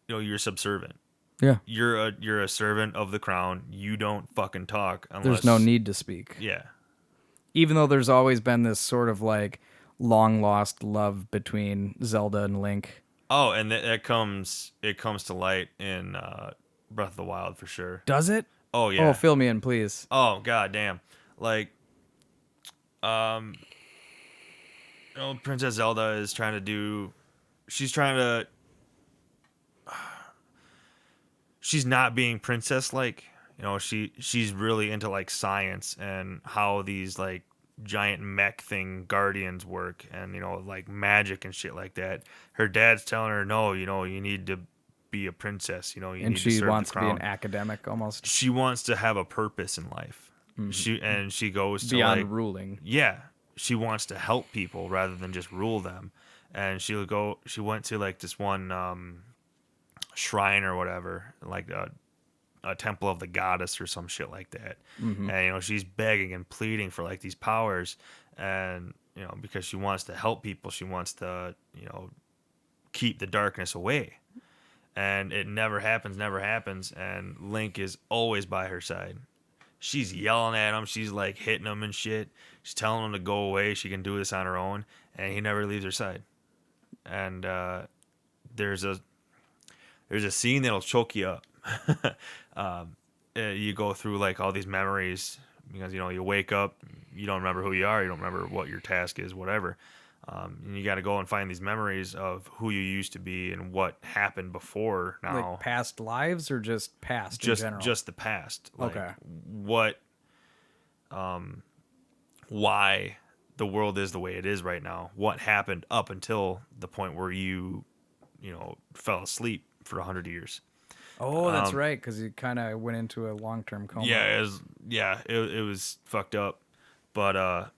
you're subservient. Yeah, you're a servant of the crown. You don't fucking talk unless there's no need to speak. Yeah. Even though there's always been this sort of like long lost love between Zelda and Link. Oh, and it comes to light in Breath of the Wild for sure. Does it? Oh yeah. Oh, fill me in, please. Oh god damn. Like, Princess Zelda is trying to she's not being princess like. She's really into like science and how these like giant mech thing guardians work, and like magic and shit like that. Her dad's telling her, no, you need to be a princess. You and need she to serve wants the to be crown. an academic almost. She wants to have a purpose in life. Mm-hmm. She goes to beyond like, ruling. Yeah, she wants to help people rather than just rule them. And she went to like this one shrine or whatever, like a temple of the goddess or some shit like that. Mm-hmm. And she's begging and pleading for like these powers, and because she wants to help people, she wants to keep the darkness away. And it never happens, and Link is always by her side. She's yelling at him, she's like hitting him and shit. She's telling him to go away, she can do this on her own, and he never leaves her side. And there's a scene that'll choke you up. You go through like all these memories because you wake up, you don't remember who you are, you don't remember what your task is, whatever. And you got to go and find these memories of who you used to be and what happened before. Now, Like past lives or just past in general? Just the past. Like Okay. What, why the world is the way it is right now. What happened up until the point where you fell asleep for 100 years. Oh, that's right, because you kind of went into a long-term coma. Yeah, it was fucked up. But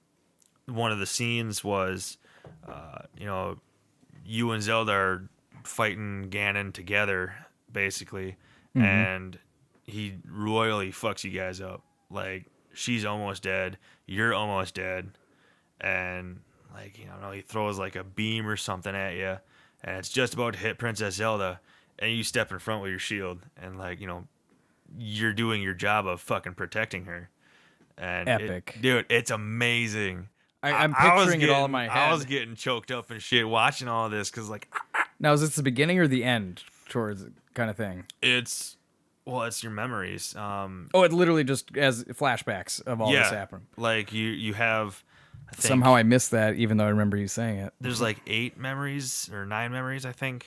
one of the scenes was, you and Zelda are fighting Ganon together, basically, and he royally fucks you guys up. Like, she's almost dead, you're almost dead, and like he throws like a beam or something at you, and it's just about to hit Princess Zelda, and you step in front with your shield, and like you're doing your job of fucking protecting her. And Epic. Dude, it's amazing. I'm picturing it all in my head. I was getting choked up and shit watching all of this because like Now, is this the beginning or the end towards kind of thing? it's your memories. Oh, it literally just as flashbacks of all this happening. Like you have. I think Somehow I missed that, even though I remember you saying it. there's like 8 memories or 9 memories, I think,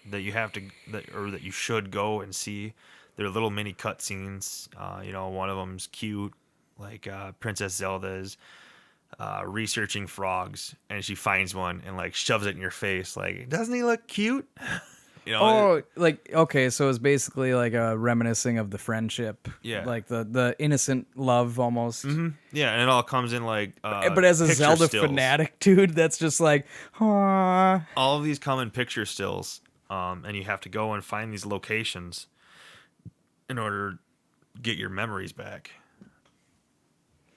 that you have to that you should go and see. They're little mini cutscenes. One of them's cute, like Princess Zelda is researching frogs, and she finds one and like shoves it in your face. Like, doesn't he look cute? Oh, like, okay, so it's basically like a reminiscing of the friendship. Yeah. Like the innocent love almost. Mm-hmm. Yeah, and it all comes in like. But as a picture Zelda stills. fanatic, dude, that's just like, aww. All of these come in picture stills, and you have to go and find these locations in order to get your memories back.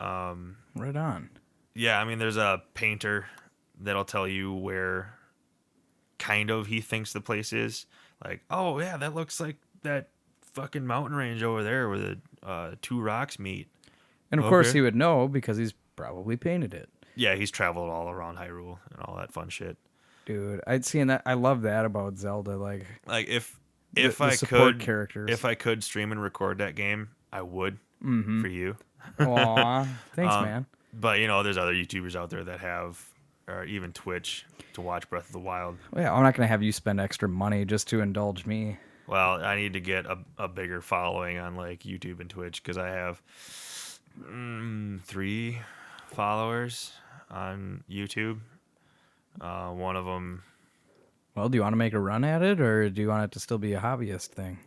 Right on. Yeah, I mean, there's a painter that'll tell you where kind of he thinks the place is. Like, oh, yeah, that looks like that fucking mountain range over there where the 2 rocks meet. And of course he would know because he's probably painted it. Yeah, he's traveled all around Hyrule and all that fun shit. Dude, I'd seen that. I love that about Zelda. Like if the I support could characters. if I could stream and record that game, I would for you. Aw, thanks, man. But there's other YouTubers out there that have, or even Twitch, to watch Breath of the Wild. Well, yeah, I'm not gonna have you spend extra money just to indulge me. Well, I need to get a bigger following on like YouTube and Twitch because I have 3 followers on YouTube. One of them. Well, do you want to make a run at it, or do you want it to still be a hobbyist thing?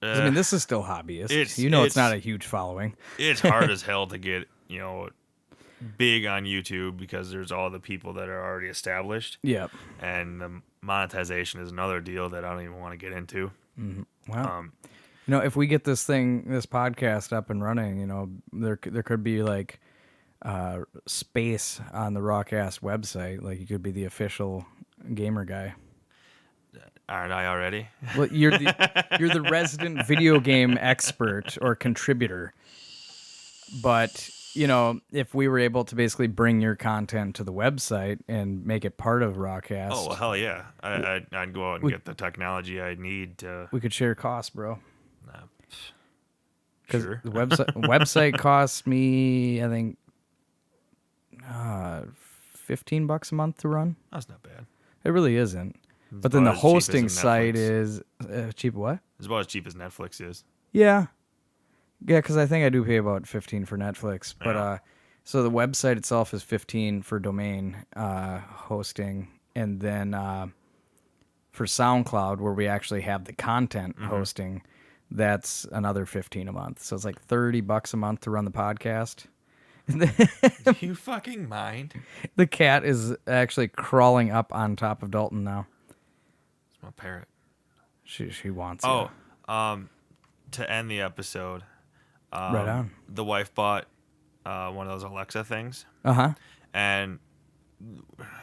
'Cause, I mean, this is still hobbyist. It's not a huge following. It's hard as hell to get big on YouTube because there's all the people that are already established. Yep. And the monetization is another deal that I don't even want to get into. Mm-hmm. Well, if we get this podcast up and running, there could be like space on the Rawcast website. Like you could be the official gamer guy. Aren't I already? Well, you're the resident video game expert or contributor. But if we were able to basically bring your content to the website and make it part of Rawcast, oh well, hell yeah! I'd go out and get the technology I need to. We could share costs, bro. Because Sure. the website costs me, I think, $15 a month to run. That's not bad. It really isn't. It's But then the about as cheap as hosting a site Netflix. is cheap. What? It's about as cheap as Netflix is. Yeah, because I think I do pay about $15 for Netflix. But Yeah. so the website itself is $15 for domain hosting, and then for SoundCloud, where we actually have the content hosting, that's another $15 a month. So it's like $30 a month to run the podcast. Do you fucking mind? The cat is actually crawling up on top of Dalton now. It's my parrot. She wants Oh, you. to end the episode, Right on. the wife bought one of those Alexa things, Uh-huh. and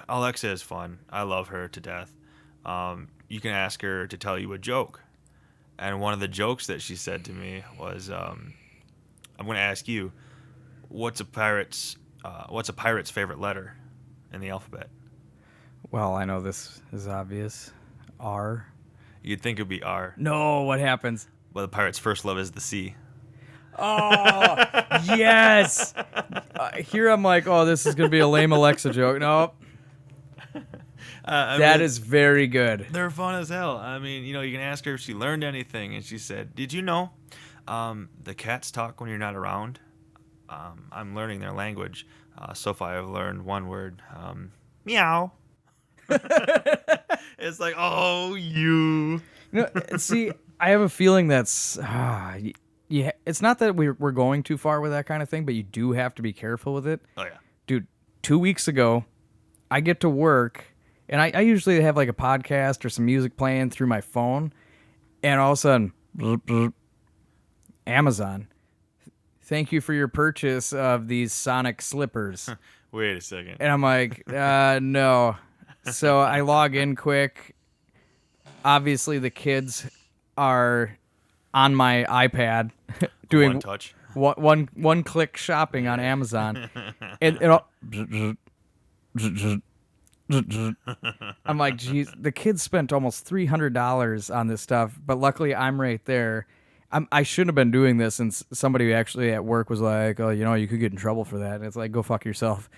Alexa is fun. I love her to death. You can ask her to tell you a joke, and one of the jokes that she said to me was, "I'm going to ask you, what's a pirate's favorite letter in the alphabet?" Well, I know this is obvious. R. You'd think it'd be R, No, what happens? but the pirate's first love is the C. Oh, yes. Here I'm like, oh, this is going to be a lame Alexa joke. Nope. That is very good. They're fun as hell. I mean, you can ask her if she learned anything, and she said, "Did you know the cats talk when you're not around? I'm learning their language. So far, I've learned one word, meow." It's like, oh, you. See, I have a feeling that's yeah. It's not that we're going too far with that kind of thing, but you do have to be careful with it. Oh yeah. Dude, 2 weeks ago, I get to work, and I usually have like a podcast or some music playing through my phone, and all of a sudden, bloop, bloop, Amazon. Thank you for your purchase of these Sonic slippers. Wait a second. And I'm like, no. So I log in quick. Obviously, the kids are on my iPad doing One touch. one click shopping on Amazon. And I'm like, geez, the kids spent almost $300 on this stuff, but luckily I'm right there. I shouldn't have been doing this, and somebody actually at work was like, oh, you could get in trouble for that. And it's like, go fuck yourself.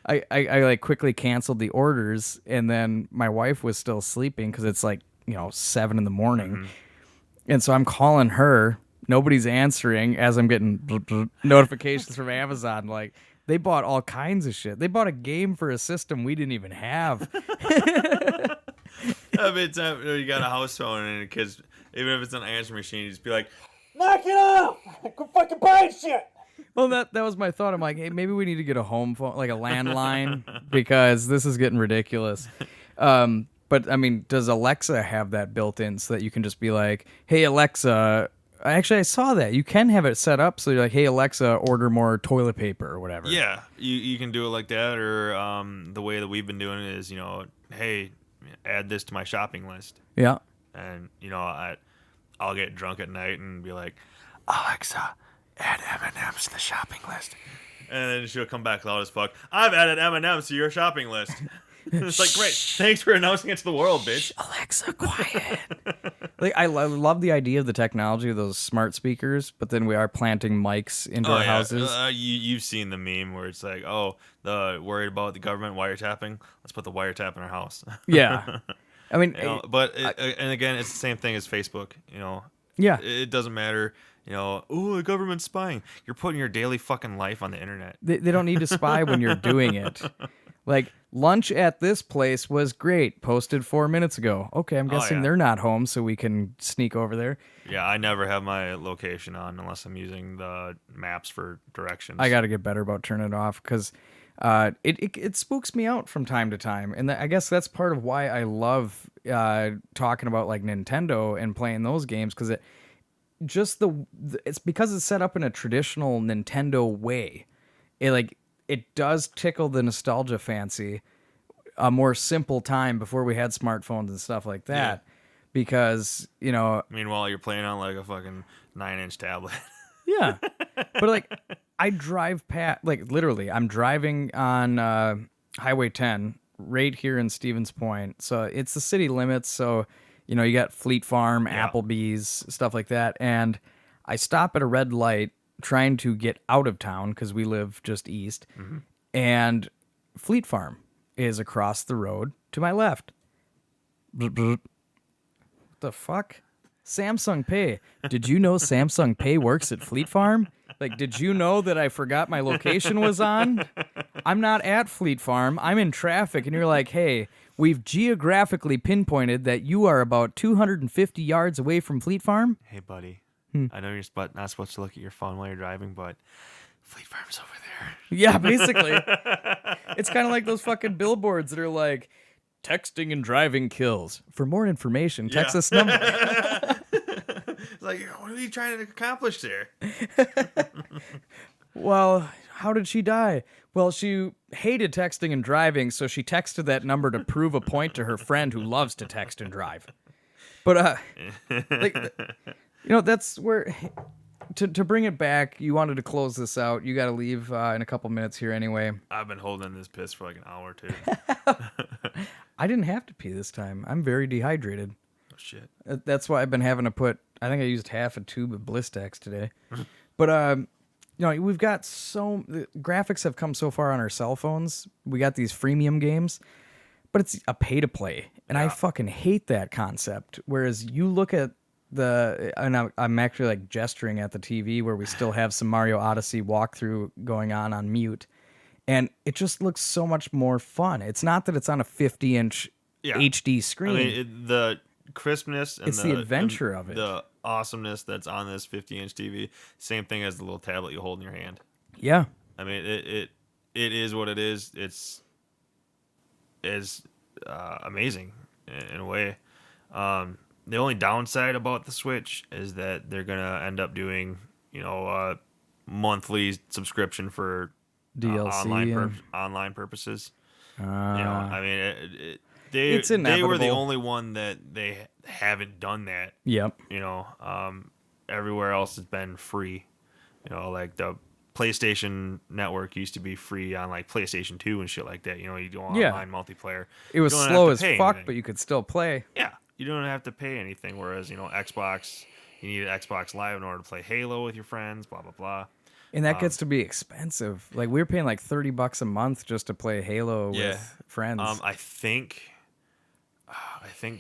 I like quickly canceled the orders, and then my wife was still sleeping because it's like 7 in the morning, Mm-hmm. and so I'm calling her. Nobody's answering as I'm getting notifications from Amazon. Like, they bought all kinds of shit. They bought a game for a system we didn't even have. I mean, you got a house phone and the kids, even if it's an answer machine, you just be like, knock it off! Go fucking buy shit! Well, that was my thought. I'm like, hey, maybe we need to get a home phone, like a landline, because this is getting ridiculous. But I mean, does Alexa have that built in so that you can just be like, hey, Alexa, actually, I saw that. You can have it set up so you're like, hey, Alexa, order more toilet paper or whatever. Yeah, you can do it like that, or the way that we've been doing it is, hey, add this to my shopping list. Yeah. And, I'll get drunk at night and be like, Alexa, add M&M's to the shopping list. And then she'll come back loud as fuck, I've added M&M's to your shopping list. It's like, great, thanks for announcing it to the world, bitch. Alexa, quiet. Like, I love the idea of the technology of those smart speakers, but then we are planting mics into our houses. You've seen the meme where it's like, worried about the government wiretapping? Let's put the wiretap in our house. Yeah. I mean, and again, it's the same thing as Facebook. Yeah. It doesn't matter. The government's spying. You're putting your daily fucking life on the internet. They don't need to spy when you're doing it. Like, lunch at this place was great. Posted 4 minutes ago. Okay, I'm guessing they're not home, so we can sneak over there. Yeah, I never have my location on unless I'm using the maps for directions. I got to get better about turning it off because it spooks me out from time to time. And I guess that's part of why I love talking about like Nintendo and playing those games, because it's because it's set up in a traditional Nintendo way. It does tickle the nostalgia fancy, a more simple time before we had smartphones and stuff like that. Yeah. Because, meanwhile, you're playing on like a fucking 9-inch tablet. Yeah. But like, I drive past, like literally, I'm driving on Highway 10 right here in Stevens Point. So it's the city limits. So, you got Fleet Farm, Applebee's, stuff like that. And I stop at a red light trying to get out of town because we live just east. Mm-hmm. And Fleet Farm is across the road to my left. What the fuck? Samsung Pay. Did you know Samsung Pay works at Fleet Farm? Like, did you know that I forgot my location was on? I'm not at Fleet Farm. I'm in traffic. And you're like, hey, we've geographically pinpointed that you are about 250 yards away from Fleet Farm. Hey, buddy. I know you're not supposed to look at your phone while you're driving, but Fleet Farm's over there. Yeah, basically. It's kind of like those fucking billboards that are like, texting and driving kills. For more information, text this number. It's like, what are you trying to accomplish there? Well, how did she die? Well, she hated texting and driving, so she texted that number to prove a point to her friend who loves to text and drive. But like, that's where to bring it back. You wanted to close this out. You got to leave in a couple minutes here anyway. I've been holding this piss for like an hour or two. I didn't have to pee this time. I'm very dehydrated. Oh shit. That's why I've been having to put. I think I used half a tube of Blistex today. But we've got the graphics have come so far on our cell phones. We got these freemium games, but it's a pay to play, and I fucking hate that concept. Whereas you look at and I'm actually like gesturing at the TV where we still have some Mario Odyssey walkthrough going on mute, and it just looks so much more fun. It's not that it's on a 50-inch HD screen. I mean, the crispness and it's the adventure of it. The awesomeness that's on this 50-inch TV, same thing as the little tablet you hold in your hand. Yeah. I mean, it is what it is. It's amazing in a way. The only downside about the Switch is that they're gonna end up doing, monthly subscription for DLC online purposes. I mean, it's they inevitable. were the only one that they haven't done that. Yep. Everywhere else has been free. Like the PlayStation Network used to be free on like PlayStation 2 and shit like that. You do online multiplayer. It was slow as fuck, but you could still play. Yeah, you don't have to pay anything. Whereas Xbox, you need an Xbox Live in order to play Halo with your friends. Blah blah blah. And that gets to be expensive. Like we were paying like $30 a month just to play Halo with friends. I think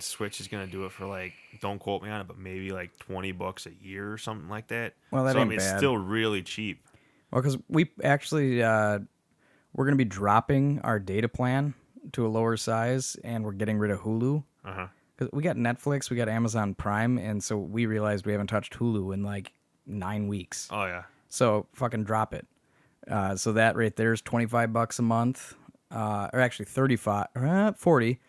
Switch is gonna do it for like, don't quote me on it, but maybe like $20 a year or something like that. Well, that ain't bad. It's still really cheap. Well, because we actually we're gonna be dropping our data plan to a lower size, and we're getting rid of Hulu. Because we got Netflix, we got Amazon Prime, and so we realized we haven't touched Hulu in like 9 weeks. Oh yeah. So fucking drop it. So that right there is $25 a month, or actually 40.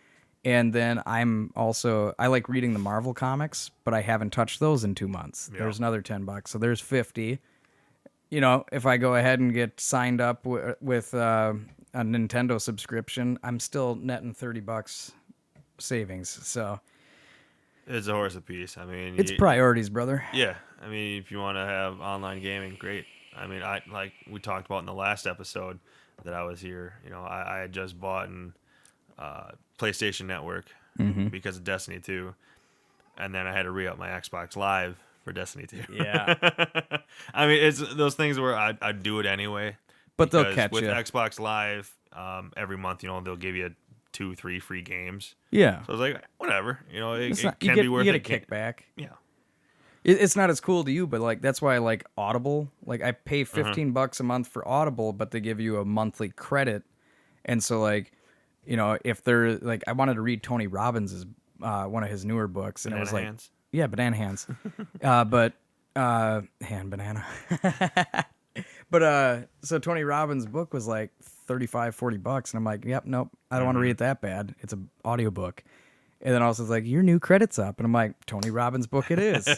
And then I like reading the Marvel comics, but I haven't touched those in 2 months. Yeah. There's another $10, so there's 50. If I go ahead and get signed up with a Nintendo subscription, I'm still netting $30 savings. So it's a horse apiece. I mean, it's priorities, brother. Yeah, I mean, if you want to have online gaming, great. I mean, like we talked about in the last episode that I was here. I had just bought an PlayStation Network because of Destiny 2, and then I had to re-up my Xbox Live for Destiny 2. Yeah. I mean, it's those things where I'd do it anyway. But they'll catch with you. With Xbox Live, every month, they'll give you 2-3 free games. Yeah. So I was like, whatever. It can be worth it. You get a kickback. Yeah. It's not as cool to you, but like that's why I like Audible. Like I pay $15 a month for Audible, but they give you a monthly credit. And so like, if they're like, I wanted to read Tony Robbins' one of his newer books, and Banana it was like, Hands? Yeah, Banana Hands. But hand banana. But so Tony Robbins' book was like $35-$40, and I'm like, yep, nope, I don't want to read it that bad. It's an audiobook. And then also it's like, your new credit's up, and I'm like, Tony Robbins' book it is.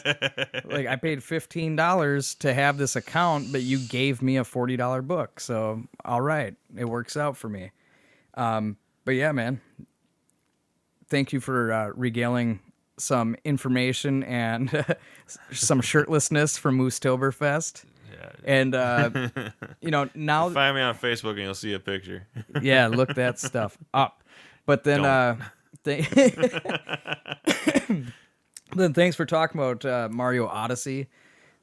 Like I paid $15 to have this account, but you gave me a $40 book, so all right, it works out for me. But yeah, man, thank you for regaling some information and some shirtlessness from Yeah. Moosetoberfest. And now find me on Facebook and you'll see a picture. Yeah, look that stuff up. But then then thanks for talking about Mario Odyssey.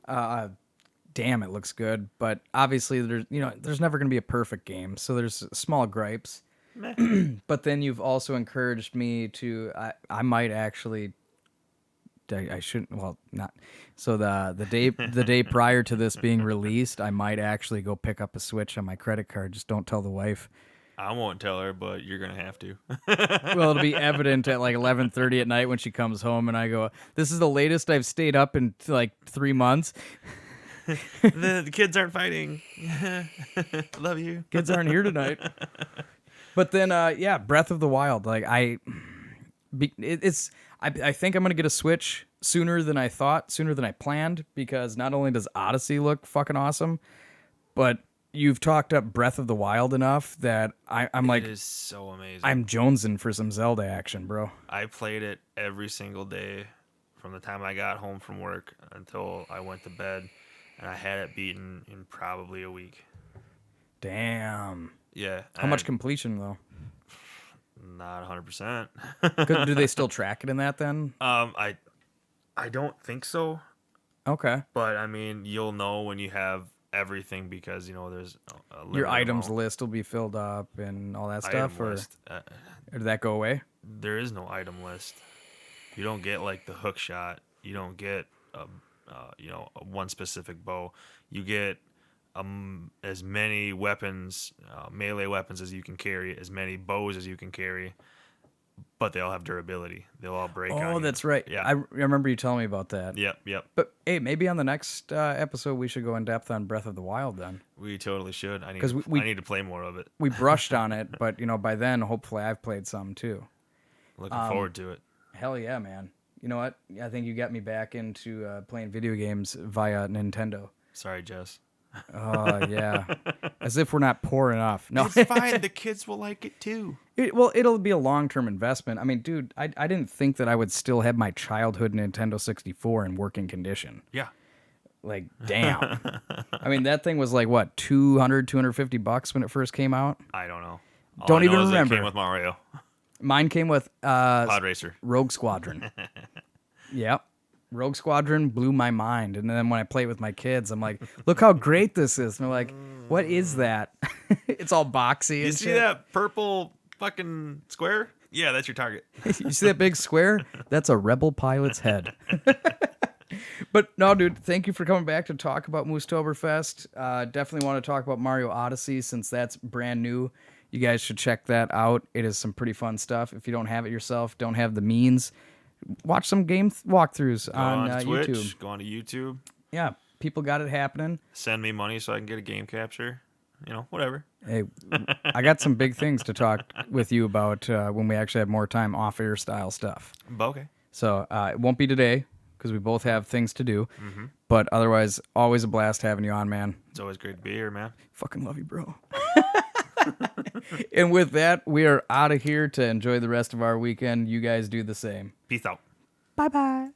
Damn, it looks good, but obviously there's never going to be a perfect game, so there's small gripes. But then you've also encouraged me to I might actually I shouldn't. Well, not. So the day prior to this being released, I might actually go pick up a Switch on my credit card. Just don't tell the wife. I won't tell her, but you're gonna have to. Well, it'll be evident at like 11:30 at night when she comes home, and I go, "This is the latest I've stayed up in like 3 months." The kids aren't fighting. Love you. Kids aren't here tonight. But then, Breath of the Wild. Like I think I'm gonna get a Switch sooner than I thought, sooner than I planned, because not only does Odyssey look fucking awesome, but you've talked up Breath of the Wild enough that I'm like, it is so amazing. I'm jonesing for some Zelda action, bro. I played it every single day from the time I got home from work until I went to bed, and I had it beaten in probably a week. Damn. Yeah. How much completion, though? Not 100%. Do they still track it in that then? I don't think so, Okay. but I mean, you'll know when you have everything because there's a Your limited items amount. list will be filled up and all that Item stuff, or list. did that go away? There is no item list. You don't get like the hook shot. You don't get one specific bow. You get as many weapons, melee weapons as you can carry, as many bows as you can carry, but they all have durability. They'll all break. Oh, on that's you. right. Yeah. I remember you telling me about that. Yep. But hey, maybe on the next episode we should go in depth on Breath of the Wild then. We totally should. I need to play more of it. We brushed on it, but by then hopefully I've played some too. Looking forward to it. Hell yeah, man. You know what? I think you got me back into playing video games via Nintendo. Sorry, Jess. Oh, yeah. As if we're not poor enough. No, It's fine. The kids will like it too. It'll be a long-term investment. I mean, dude, I didn't think that I would still have my childhood Nintendo 64 in working condition. Yeah. Like, damn. I mean, that thing was like, what, $250 when it first came out? I don't know. All Don't I know even is remember. It came with Mario. Mine came with Pod Racer. Rogue Squadron. Yep. Rogue Squadron blew my mind. And then when I play it with my kids, I'm like, look how great this is. And they're like, what is that? It's all boxy and You see shit. that purple fucking square? Yeah, that's your target. You see that big square? That's a rebel pilot's head. But no, dude, thank you for coming back to talk about Moosetoberfest. Definitely want to talk about Mario Odyssey since that's brand new. You guys should check that out. It is some pretty fun stuff. If you don't have it yourself, don't have the means, watch some game walkthroughs on Twitch, YouTube. Go on to YouTube. Yeah, people got it happening. Send me money so I can get a game capture. Whatever. Hey, I got some big things to talk with you about when we actually have more time off-air style stuff. Okay. So it won't be today because we both have things to do. Mm-hmm. But otherwise, always a blast having you on, man. It's always great to be here, man. Fucking love you, bro. And with that, we are out of here to enjoy the rest of our weekend. You guys do the same. Peace out. Bye-bye.